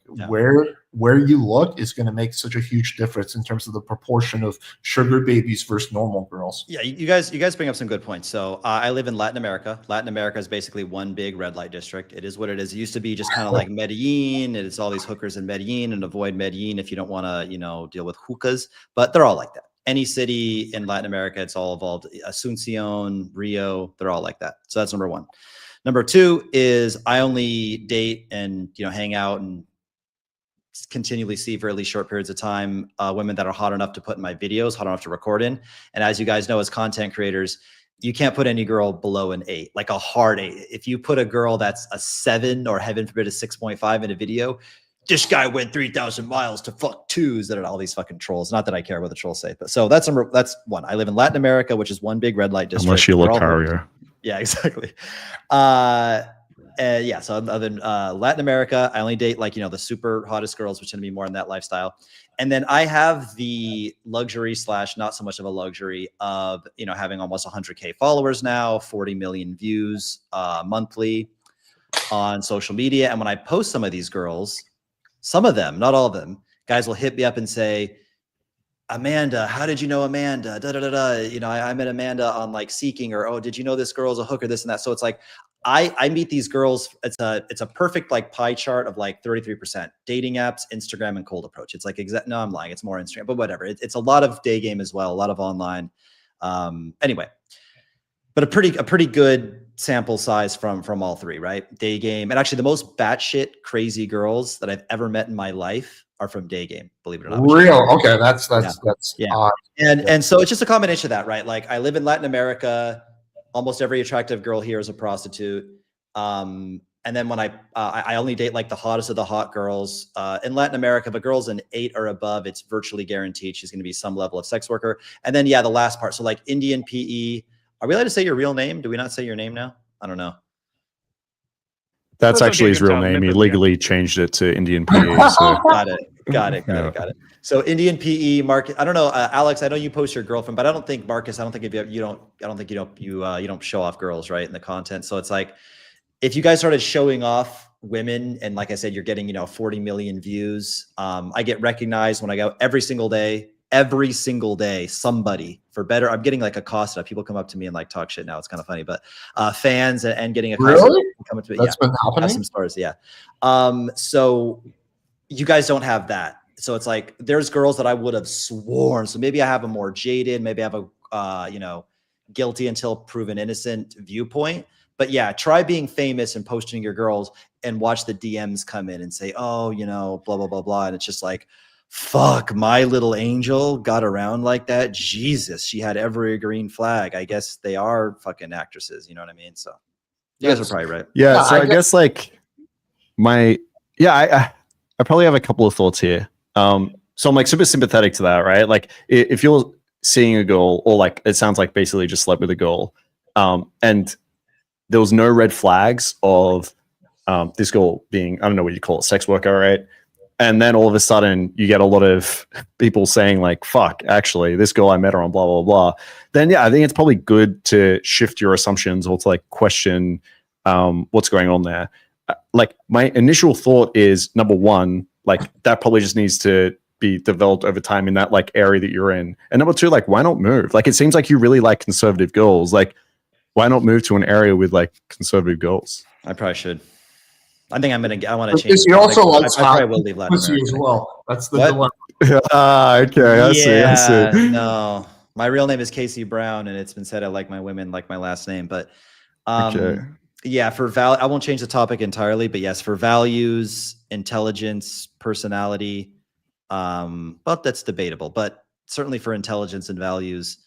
where you look is going to make such a huge difference in terms of the proportion of sugar babies versus normal girls. Yeah, you guys bring up some good points. So I live in Latin America. Latin America is basically one big red light district. It is what it is. It used to be just kind of like Medellin. It's all these hookers in Medellin, and avoid Medellin if you don't want to, deal with hookahs. But they're all like that. Any city in Latin America, it's all evolved. Asuncion, Rio, they're all like that. So that's number one. Number two is I only date and hang out and continually see for at least short periods of time women that are hot enough to put in my videos, hot enough to record in. And as you guys know, as content creators, you can't put any girl below an 8, like a hard 8. If you put a girl that's a 7 or heaven forbid a 6.5 in a video, this guy went 3,000 miles to fuck 2s, that are all these fucking trolls. Not that I care what the trolls say, but so that's one. I live in Latin America, which is one big red light district. Unless you look Cario. Yeah, exactly. Yeah, so other than Latin America, I only date like, the super hottest girls, which tend to be more in that lifestyle. And then I have the luxury / not so much of a luxury of, having almost 100K followers now, 40 million views monthly on social media. And when I post some of these girls, some of them, not all of them, guys will hit me up and say, Amanda, how did you know Amanda? Da, da, da, da. I met Amanda on like Seeking, or, oh, did you know this girl's a hooker, this and that. So it's like, I meet these girls. It's a perfect like pie chart of like 33% dating apps, Instagram, and cold approach. It's like no, I'm lying. It's more Instagram, but whatever. It's a lot of day game as well, a lot of online. Anyway, but a pretty good sample size from all three, right? Day game, and actually the most batshit crazy girls that I've ever met in my life are from day game. Believe it or not. Real? Okay, that's yeah. odd. And so it's just a combination of that, right? Like I live in Latin America. Almost every attractive girl here is a prostitute. And then when I only date like the hottest of the hot girls in Latin America, if a girl's an 8 or above, it's virtually guaranteed she's going to be some level of sex worker. And then, yeah, the last part. So like IndianPE, are we allowed to say your real name? Do we not say your name now? I don't know. That's actually his real name. He legally changed it to IndianPE. So. Got it. So IndianPE, Markus. I don't know, Alex. I know you post your girlfriend, but I don't think Markus. I don't think you don't show off girls, right, in the content. So it's like, if you guys started showing off women, and like I said, you're getting 40 million views. I get recognized when I go every single day. Somebody, for better, I'm getting like accosted. People come up to me and like talk shit now. It's kind of funny, but fans and getting accosted. Really? Come up to me. That's been happening? Some stars, yeah. So you guys don't have that. So it's like, there's girls that I would have sworn. So maybe I have a more jaded, maybe I have a, guilty until proven innocent viewpoint. But yeah, try being famous and posting your girls and watch the DMs come in and say, oh, blah, blah, blah, blah. And it's just like, fuck, my little angel got around like that. Jesus, she had every green flag. I guess they are fucking actresses. You know what I mean? So you guys are probably right. Yeah. So I guess like I probably have a couple of thoughts here. So I'm like super sympathetic to that, right? Like if you're seeing a girl, or like it sounds like basically just slept with a girl, and there was no red flags of this girl being, I don't know what you call it, sex worker, right? And then all of a sudden you get a lot of people saying like, fuck, actually, this girl, I met her on blah, blah, blah. Then yeah, I think it's probably good to shift your assumptions or to like question what's going on there. Like my initial thought is, number one, like that probably just needs to be developed over time in that like area that you're in. And number two, like why not move? Like it seems like you really like conservative girls. Like why not move to an area with like conservative girls? I probably should. I think I want to change. You also like I probably will leave Latin pussy America as well. That's the dilemma. Okay, I see. No, my real name is Casey Brown, and it's been said I like my women like my last name. But yeah, for I won't change the topic entirely, but yes, for values, intelligence, personality, well, that's debatable. But certainly for intelligence and values,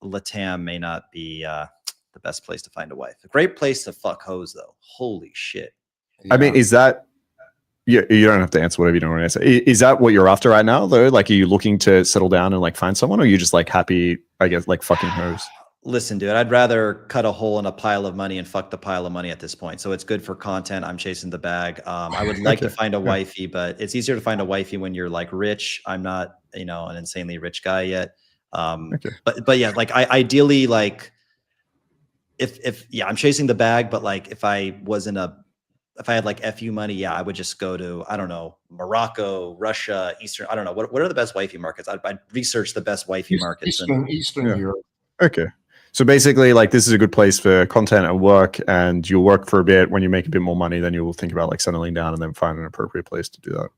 Latam may not be the best place to find a wife. A great place to fuck hoes, though. Holy shit. Yeah. I mean, is that? Yeah, you don't have to answer whatever you don't want to answer. Is that what you're after right now, though? Like, are you looking to settle down and like find someone, or are you just like happy, I guess, like fucking hoes? Listen, dude, I'd rather cut a hole in a pile of money and fuck the pile of money at this point. So it's good for content. I'm chasing the bag. I would like to find a wifey, but it's easier to find a wifey when you're like rich. I'm not, an insanely rich guy yet. But yeah, like I ideally like if I'm chasing the bag, but like if I had like FU money, yeah, I would just go to, I don't know, Morocco, Russia, Eastern. I don't know. What are the best wifey markets? I'd research the best wifey markets. Eastern Europe. Okay. So basically, like, this is a good place for content and work, and you'll work for a bit. When you make a bit more money, then you'll think about like settling down and then find an appropriate place to do that.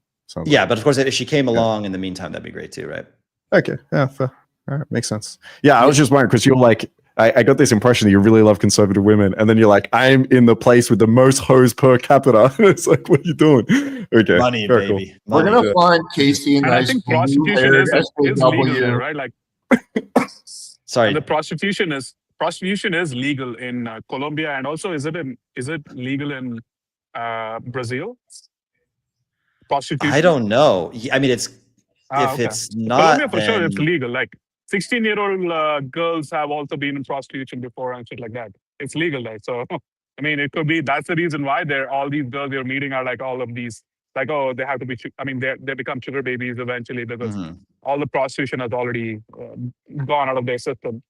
Yeah, but of course, if she came along in the meantime, that'd be great too, right? Okay. Yeah. Fair. All right. Makes sense. Yeah. I was just wondering because you're like, I got this impression that you really love conservative women, and then you're like, I'm in the place with the most hoes per capita. It's like, what are you doing? Okay, money, baby. Cool. We're gonna find Casey and I think prostitution is legal there, right? Like, sorry, the prostitution is prostitution is legal in Colombia, and also is it legal in Brazil? Prostitution. I don't know. I mean, it's if Okay. it's not, Colombia for sure then it's legal. Like 16-year-old girls have also been in prostitution before and shit like that. It's legal there. So I mean, it could be that's the reason why all these girls you're meeting are like all of these. Like, oh, they have to be. I mean, they become sugar babies eventually because all the prostitution has already gone out of their system.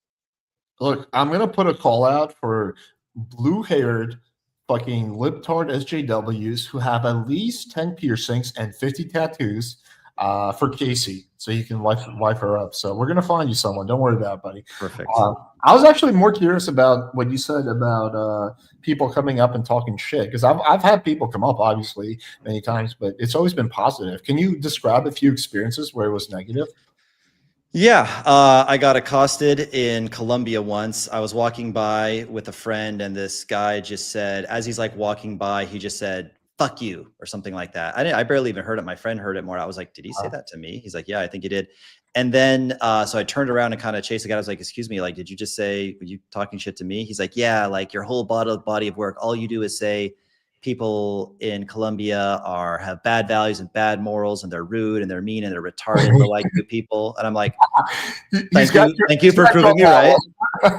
Look, I'm gonna put a call out for blue-haired fucking libtard SJWs who have at least 10 piercings and 50 tattoos for Casey, so you can wipe her up. So we're gonna find you someone. Don't worry about it, buddy. Perfect. I was actually more curious about what you said about people coming up and talking shit, because I've had people come up obviously many times, but it's always been positive. Can you describe a few experiences where it was negative? Yeah, I got accosted in Colombia once. I was walking by with a friend, and this guy just said, as he's like walking by, he just said, "Fuck you," or something like that. I barely even heard it. My friend heard it more. I was like, "Did he say that to me?" He's like, "Yeah, I think he did." And then, so I turned around and kind of chased the guy. I was like, "Excuse me, like, did you just say, were you talking shit to me?" He's like, "Yeah, like your whole body of work, all you do is say people in Colombia have bad values and bad morals, and they're rude and they're mean and they're retarded. They're like you people." And I'm like, thank you for proving me right.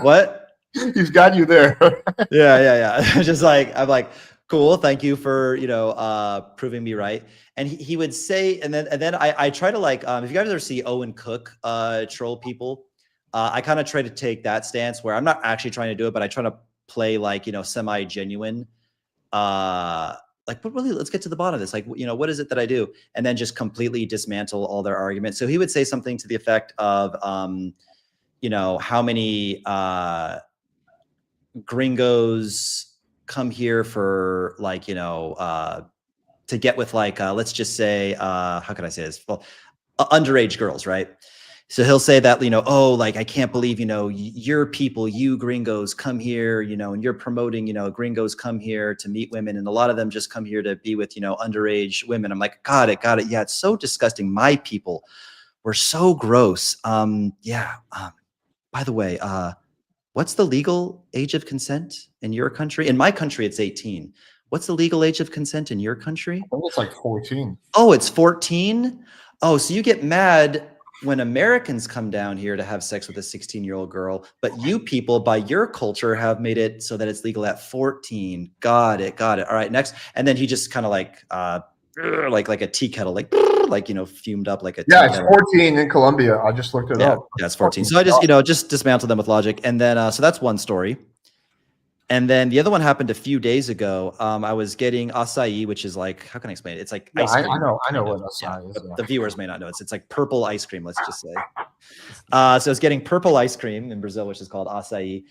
What? He's got you there. Yeah. I'm like, cool. Thank you for, proving me right. And he would say, and then I try to like, if you guys ever see Owen Cook troll people, I kind of try to take that stance where I'm not actually trying to do it, but I try to play like, semi-genuine, like, but really, let's get to the bottom of this. Like, what is it that I do? And then just completely dismantle all their arguments. So he would say something to the effect of, how many gringos come here for like, to get with like, let's just say, how can I say this? Well, underage girls, right? So he'll say that, oh, like, I can't believe, your people, you gringos come here, and you're promoting, gringos come here to meet women. And a lot of them just come here to be with, underage women. I'm like, got it. Yeah, it's so disgusting. My people were so gross. By the way, what's the legal age of consent in your country? In my country, it's 18. What's the legal age of consent in your country? I think it's like 14. Oh, it's 14? Oh, so you get mad when Americans come down here to have sex with a 16-year-old girl, but you people, by your culture, have made it so that it's legal at 14. Got it. All right, next. And then he just kind of like a tea kettle, like fumed up like a tea it's kettle. 14 in Colombia. I just looked it up. Yeah, it's 14. So I just dismantled them with logic. And then, so that's one story. And then the other one happened a few days ago. I was getting acai, which is like, how can I explain it? It's like ice cream. I know what acai is. The viewers may not know. It's like purple ice cream, let's just say. So I was getting purple ice cream in Brazil, which is called acai.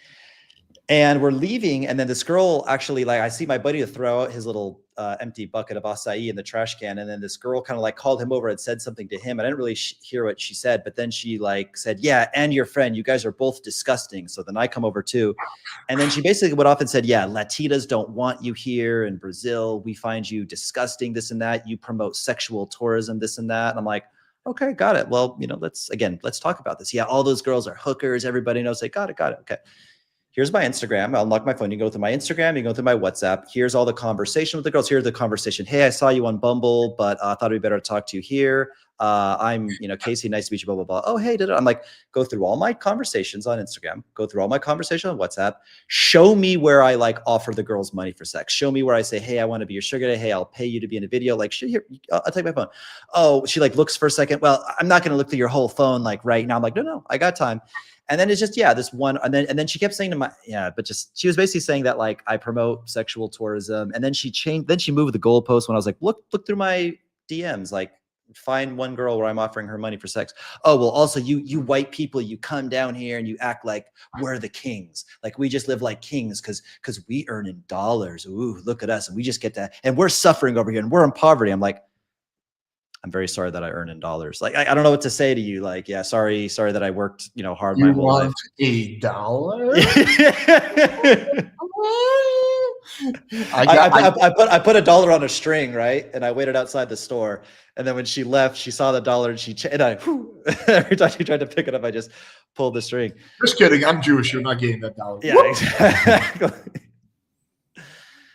And we're leaving, and then this girl actually, like, I see my buddy to throw out his little empty bucket of acai in the trash can, and then this girl kind of like called him over and said something to him. I didn't really hear what she said, but then she like said, "Yeah, and your friend, you guys are both disgusting." So then I come over too, and then she basically went off and said, "Yeah, Latinas don't want you here in Brazil. We find you disgusting, this and that. You promote sexual tourism, this and that." And I'm like, okay, got it. Well, let's talk about this. Yeah, all those girls are hookers. Everybody knows. Like, got it. Okay. Here's my Instagram. I'll unlock my phone. You go through my Instagram. You go through my WhatsApp. Here's all the conversation with the girls. Here's the conversation. Hey, I saw you on Bumble, but I thought it'd be better to talk to you here. I'm, Casey. Nice to meet you. Blah blah blah. Oh, hey, I'm like, go through all my conversations on Instagram. Go through all my conversations on WhatsApp. Show me where I like offer the girls money for sex. Show me where I say, hey, I want to be your sugar daddy. Hey, I'll pay you to be in a video. Like, here, I'll take my phone. Oh, she like looks for a second. Well, I'm not going to look through your whole phone like right now. I'm like, no, I got time. And then it's just, this one. And then she kept saying she was basically saying that like I promote sexual tourism. And then she moved the goalpost when I was like, look through my DMs, like find one girl where I'm offering her money for sex. Oh, well, also you white people, you come down here and you act like we're the kings. Like we just live like kings because we earn in dollars. Ooh, look at us. And we just get that. And we're suffering over here and we're in poverty. I'm like, I'm very sorry that I earn in dollars. Like, I don't know what to say to you. Like, yeah, sorry that I worked, hard my whole life. $1? I put $1 on a string, right? And I waited outside the store. And then when she left, she saw the dollar and every time she tried to pick it up, I just pulled the string. Just kidding. I'm Jewish. You're not getting that dollar. Yeah, exactly.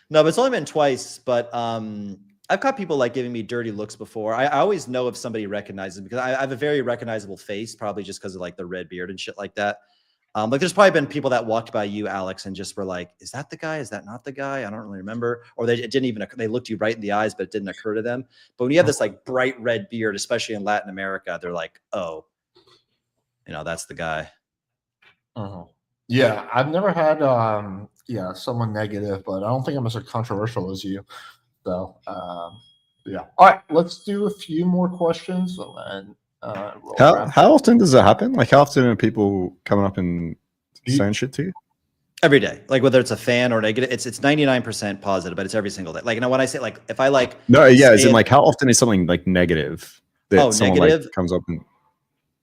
No, but it's only been twice. But I've caught people like giving me dirty looks before. I always know if somebody recognizes me because I have a very recognizable face, probably just because of like the red beard and shit like that. Like there's probably been people that walked by you, Alex, and just were like, is that the guy? Is that not the guy? I don't really remember. Or it didn't even, they looked you right in the eyes, but it didn't occur to them. But when you have this like bright red beard, especially in Latin America, they're like, oh, that's the guy. Yeah, I've never had someone negative, but I don't think I'm as controversial as you. So yeah. All right, let's do a few more questions and how often does it happen? Like how often are people coming up and saying shit to you? Every day. Like whether it's a fan or negative, it's 99% positive, but it's every single day. Like when I say like if I like as in like how often is something like negative that someone negative? Like, comes up and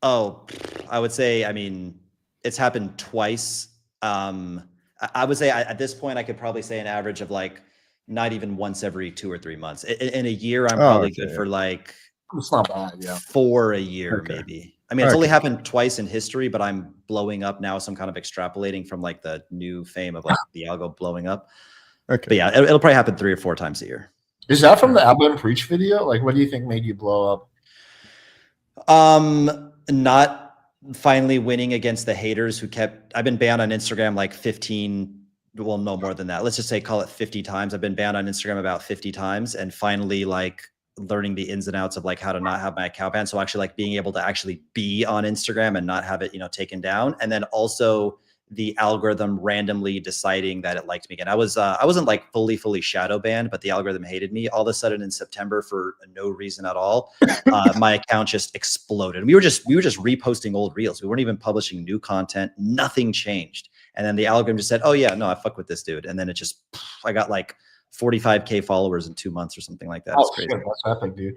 I would say, I mean, it's happened twice. I would say at this point I could probably say an average of like not even once every 2 or 3 months. In a year, I'm probably good for like it's not bad, yeah. 4 a year, maybe. I mean, it's only happened twice in history, but I'm blowing up now. So I'm kind of extrapolating from like the new fame of like the algo blowing up. But yeah, it'll probably happen 3 or 4 times a year. Is that from the Album Preach video? Like, what do you think made you blow up? Not finally winning against the haters who I've been banned on Instagram like 15. Well, no more than that. Let's just say call it 50 times. I've been banned on Instagram about 50 times and finally like learning the ins and outs of like how to not have my account banned. So actually like being able to actually be on Instagram and not have it, taken down. And then also the algorithm randomly deciding that it liked me again. I wasn't like fully shadow banned, but the algorithm hated me. All of a sudden in September for no reason at all, my account just exploded. We were just reposting old reels. We weren't even publishing new content. Nothing changed. And then the algorithm just said, oh yeah, no, I fuck with this dude. And then I got like 45K followers in 2 months or something like that. It's crazy. Shit, that's epic, dude.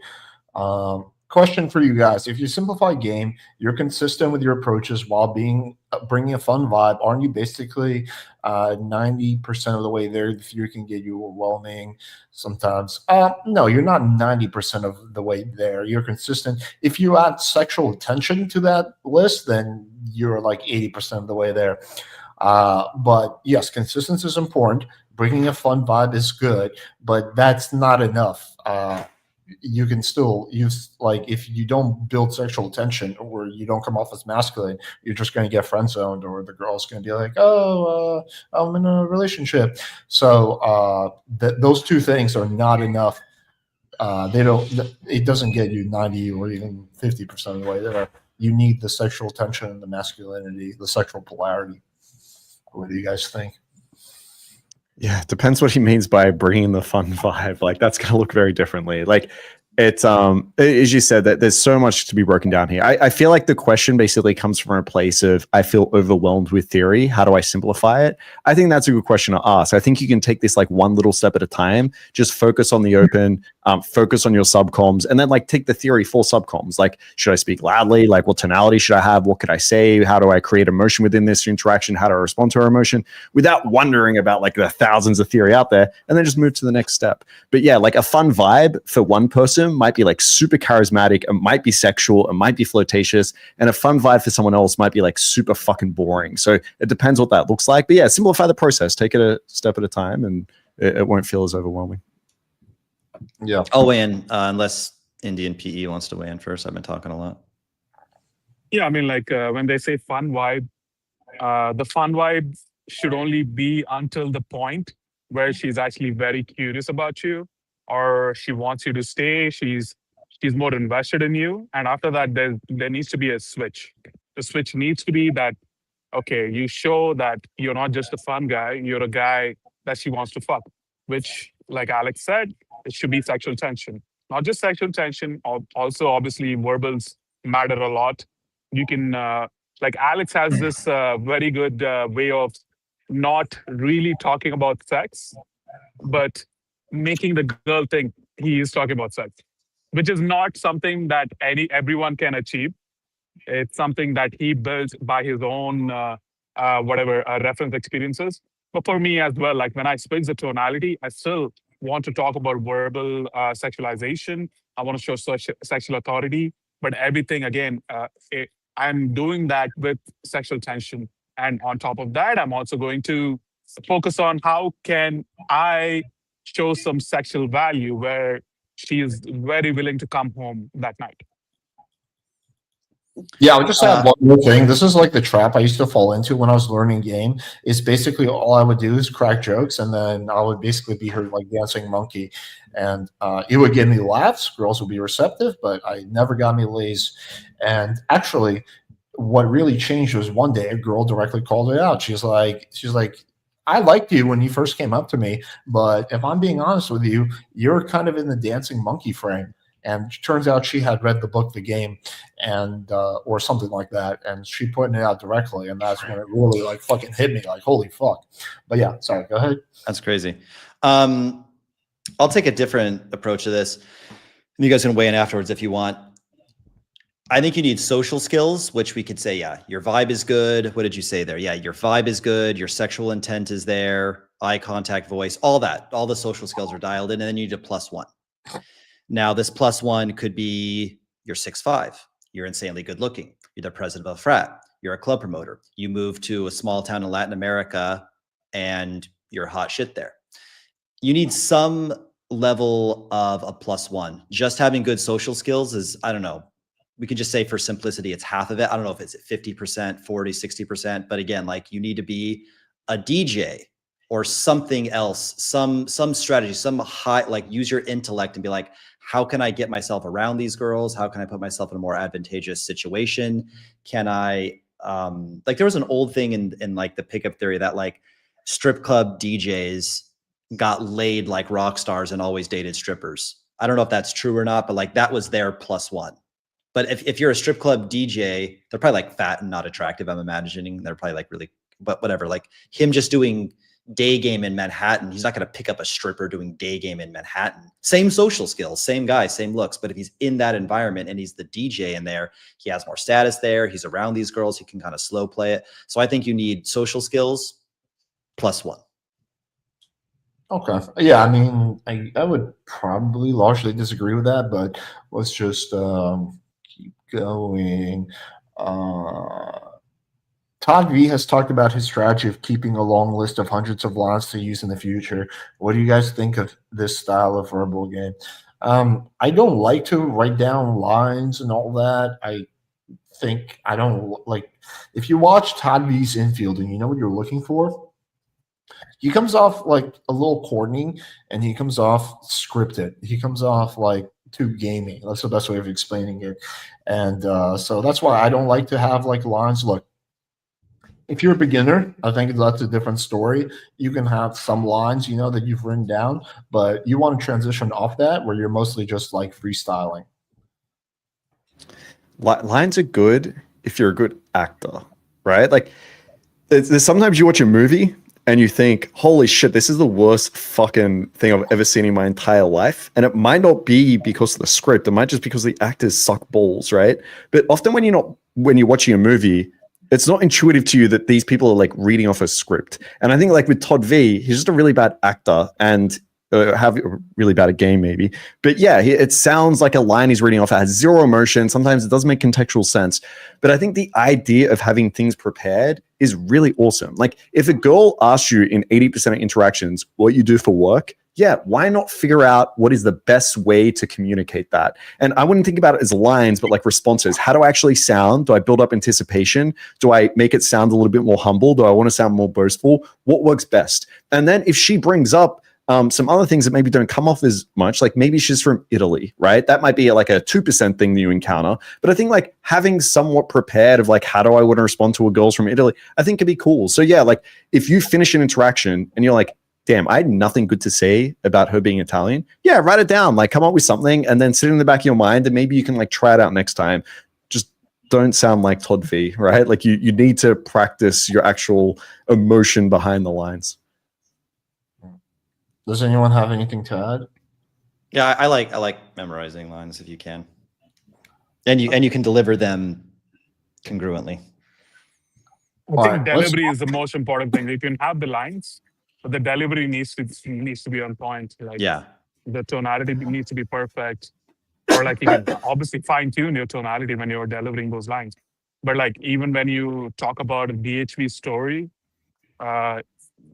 Question for you guys. If you simplify game, you're consistent with your approaches while bringing a fun vibe, aren't you basically 90% of the way there? The fear can get you overwhelming sometimes. No, you're not 90% of the way there. You're consistent. If you add sexual attention to that list, then you're like 80% of the way there. But yes, consistency is important. Bringing a fun vibe is good, but that's not enough. You can still use, like, if you don't build sexual tension or you don't come off as masculine, you're just going to get friend zoned, or the girl's going to be like, oh, I'm in a relationship. So those two things are not enough. It doesn't get you 90 or even 50% of the way there. You need the sexual tension and the masculinity, the sexual polarity. What do you guys think? Yeah, it depends what he means by bringing the fun vibe. Like that's going to look very differently. Like it's as you said, that there's so much to be broken down here. I feel like the question basically comes from a place of I feel overwhelmed with theory. How do I simplify it? I think that's a good question to ask. I think you can take this like one little step at a time. Just focus on the open, focus on your subcoms, and then like take the theory full subcoms. Like, should I speak loudly? Like, what tonality should I have? What could I say? How do I create emotion within this interaction? How do I respond to our emotion without wondering about like the thousands of theory out there? And then just move to the next step. But yeah, like a fun vibe for one person might be like super charismatic. It might be sexual. It might be flirtatious. And a fun vibe for someone else might be like super fucking boring. So it depends what that looks like. But yeah, simplify the process. Take it a step at a time, and it won't feel as overwhelming. Yeah, I'll weigh in unless IndianPE wants to weigh in first. I've been talking a lot. Yeah, I mean, like when they say fun vibe, the fun vibe should only be until the point where she's actually very curious about you, or she wants you to stay. She's more invested in you, and after that, there needs to be a switch. The switch needs to be that, okay, you show that you're not just a fun guy. You're a guy that she wants to fuck. Which, like Alex said, it should be sexual tension. Not just sexual tension, also obviously verbals matter a lot. You can, like Alex has this very good way of not really talking about sex, but making the girl think he is talking about sex, which is not something that everyone can achieve. It's something that he built by his own reference experiences. but for me as well, like when I switch the tonality, I still want to talk about verbal sexualization. I want to show sexual authority, but everything again, I'm doing that with sexual tension. And on top of that, I'm also going to focus on how can I show some sexual value where she is very willing to come home that night. Yeah, I'll just add one more thing. This is like the trap I used to fall into when I was learning game. Is basically all I would do is crack jokes, and then I would basically be her like dancing monkey, and it would get me laughs. Girls would be receptive, but I never got me lays. And actually, what really changed was one day a girl directly called it out. She's like, I liked you when you first came up to me, but if I'm being honest with you, you're kind of in the dancing monkey frame. And it turns out she had read the book, The Game, and or something like that, and she pointed it out directly, and that's when it really like fucking hit me, like holy fuck. But yeah, sorry, go ahead. That's crazy. I'll take a different approach to this, and you guys can weigh in afterwards if you want. I think you need social skills, which we could say, yeah, your vibe is good. What did you say there? Yeah, your vibe is good. Your sexual intent is there. Eye contact, voice, all that. All the social skills are dialed in, and then you need a +1. Now, this +1 could be you're 6'5", you're insanely good looking, you're the president of a frat, you're a club promoter, you move to a small town in Latin America, and you're hot shit there. You need some level of a +1. Just having good social skills is, I don't know, we could just say for simplicity, it's half of it. I don't know if it's 50%, 40, 60%, but again, like you need to be a DJ or something else, some strategy, some high, like use your intellect and be like, how can I get myself around these girls? How can I put myself in a more advantageous situation? Can I, like there was an old thing in like the pickup theory that like strip club DJs got laid like rock stars and always dated strippers. I don't know if that's true or not, but like that was their +1. But if you're a strip club DJ, they're probably like fat and not attractive. I'm imagining they're probably like really, but whatever, like him just doing day game in Manhattan, he's not going to pick up a stripper doing day game in Manhattan. Same social skills, same guy, same looks. But if he's in that environment and he's the DJ in there, he has more status there. He's around these girls. He can kind of slow play it. So I think you need social skills +1. Okay. Yeah, I mean, I would probably largely disagree with that, but let's just keep going. Todd V has talked about his strategy of keeping a long list of hundreds of lines to use in the future. What do you guys think of this style of verbal game? I don't like to write down lines and all that. I think I don't like if you watch Todd V's Infield and you know what you're looking for, he comes off like a little corny and he comes off scripted. He comes off like too gamey. That's the best way of explaining it. And so that's why I don't like to have like lines. Look, if you're a beginner, I think that's a different story. You can have some lines, you know, that you've written down, but you want to transition off that where you're mostly just like freestyling. Lines are good if you're a good actor, right? Like there's sometimes you watch a movie and you think, holy shit, this is the worst fucking thing I've ever seen in my entire life. And it might not be because of the script. It might just because the actors suck balls, right? But often when you're watching a movie, it's not intuitive to you that these people are like reading off a script. And I think like with Todd V, he's just a really bad actor and have really bad at game maybe. But yeah, it sounds like a line he's reading off. It has zero emotion. Sometimes it doesn't make contextual sense. But I think the idea of having things prepared is really awesome. Like if a girl asks you in 80% of interactions what you do for work, yeah, why not figure out what is the best way to communicate that? And I wouldn't think about it as lines, but like responses. How do I actually sound? Do I build up anticipation? Do I make it sound a little bit more humble? Do I want to sound more boastful? What works best? And then if she brings up some other things that maybe don't come off as much, like maybe she's from Italy, right? That might be like a 2% thing that you encounter. But I think like having somewhat prepared of like, how do I want to respond to a girl's from Italy? I think could be cool. So yeah, like if you finish an interaction and you're like, damn, I had nothing good to say about her being Italian. Yeah, write it down, like come up with something and then sit in the back of your mind and maybe you can like try it out next time. Just don't sound like Todd V, right? Like you need to practice your actual emotion behind the lines. Does anyone have anything to add? Yeah, I like memorizing lines if you can. And you can deliver them congruently. I think delivery is the most important thing. You can have the lines, but the delivery needs to be on point. Like Yeah. the tonality needs to be perfect, or like you can obviously fine tune your tonality when you're delivering those lines. But like even when you talk about a DHV story,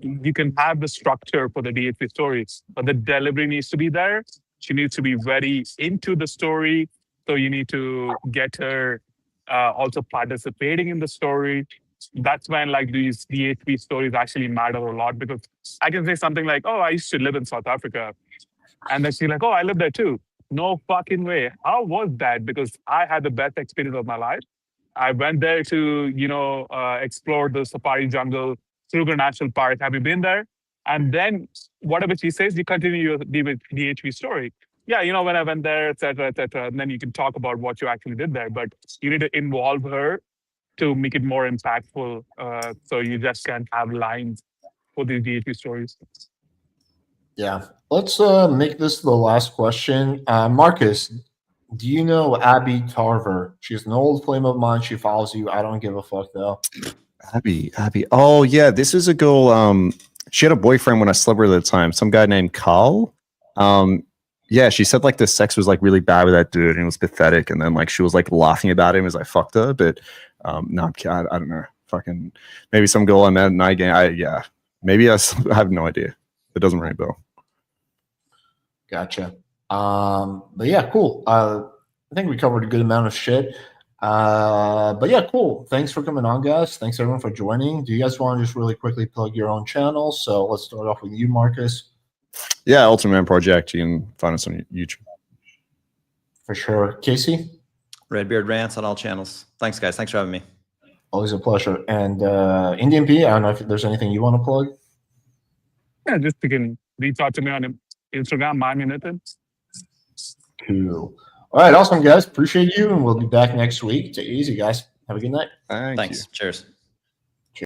you can have the structure for the DHV story, but the delivery needs to be there. She needs to be very into the story. So you need to get her also participating in the story. That's when like these DHV stories actually matter a lot, because I can say something like, oh, I used to live in South Africa. And then she's like, oh, I live there too. No fucking way. How was that? Because I had the best experience of my life. I went there to, explore the safari jungle, Kruger National Park. Have you been there? And then whatever she says, you continue your DHV story. Yeah, when I went there, et cetera, and then you can talk about what you actually did there. But you need to involve her to make it more impactful. So you just can't have lines for these DHV stories. Yeah. Let's make this the last question. Markus, do you know Abby Tarver? She's an old flame of mine. She follows you. I don't give a fuck though. Abby. Oh yeah, this is a girl. She had a boyfriend when I slept with her at the time. Some guy named Carl. Yeah, she said like the sex was like really bad with that dude and it was pathetic. And then like she was like laughing about him as I fucked her. But no, I don't know. Fucking maybe some girl I met at night game. Yeah, maybe I have no idea. It doesn't ring a bell. Gotcha. But yeah, cool. I think we covered a good amount of shit. But yeah, cool. Thanks for coming on, guys. Thanks everyone for joining. Do you guys want to just really quickly plug your own channel? So let's start off with you, Markus. Yeah, Ultimate Man Project. You can find us on YouTube. For sure. Casey? Redbeard Rants on all channels. Thanks, guys. Thanks for having me. Always a pleasure. And IndianPE, I don't know if there's anything you want to plug. Yeah, just you can reach out to me on Instagram, MyMinute. Cool. All right, awesome, guys. Appreciate you, and we'll be back next week. Take it easy, guys. Have a good night. Thanks. Cheers.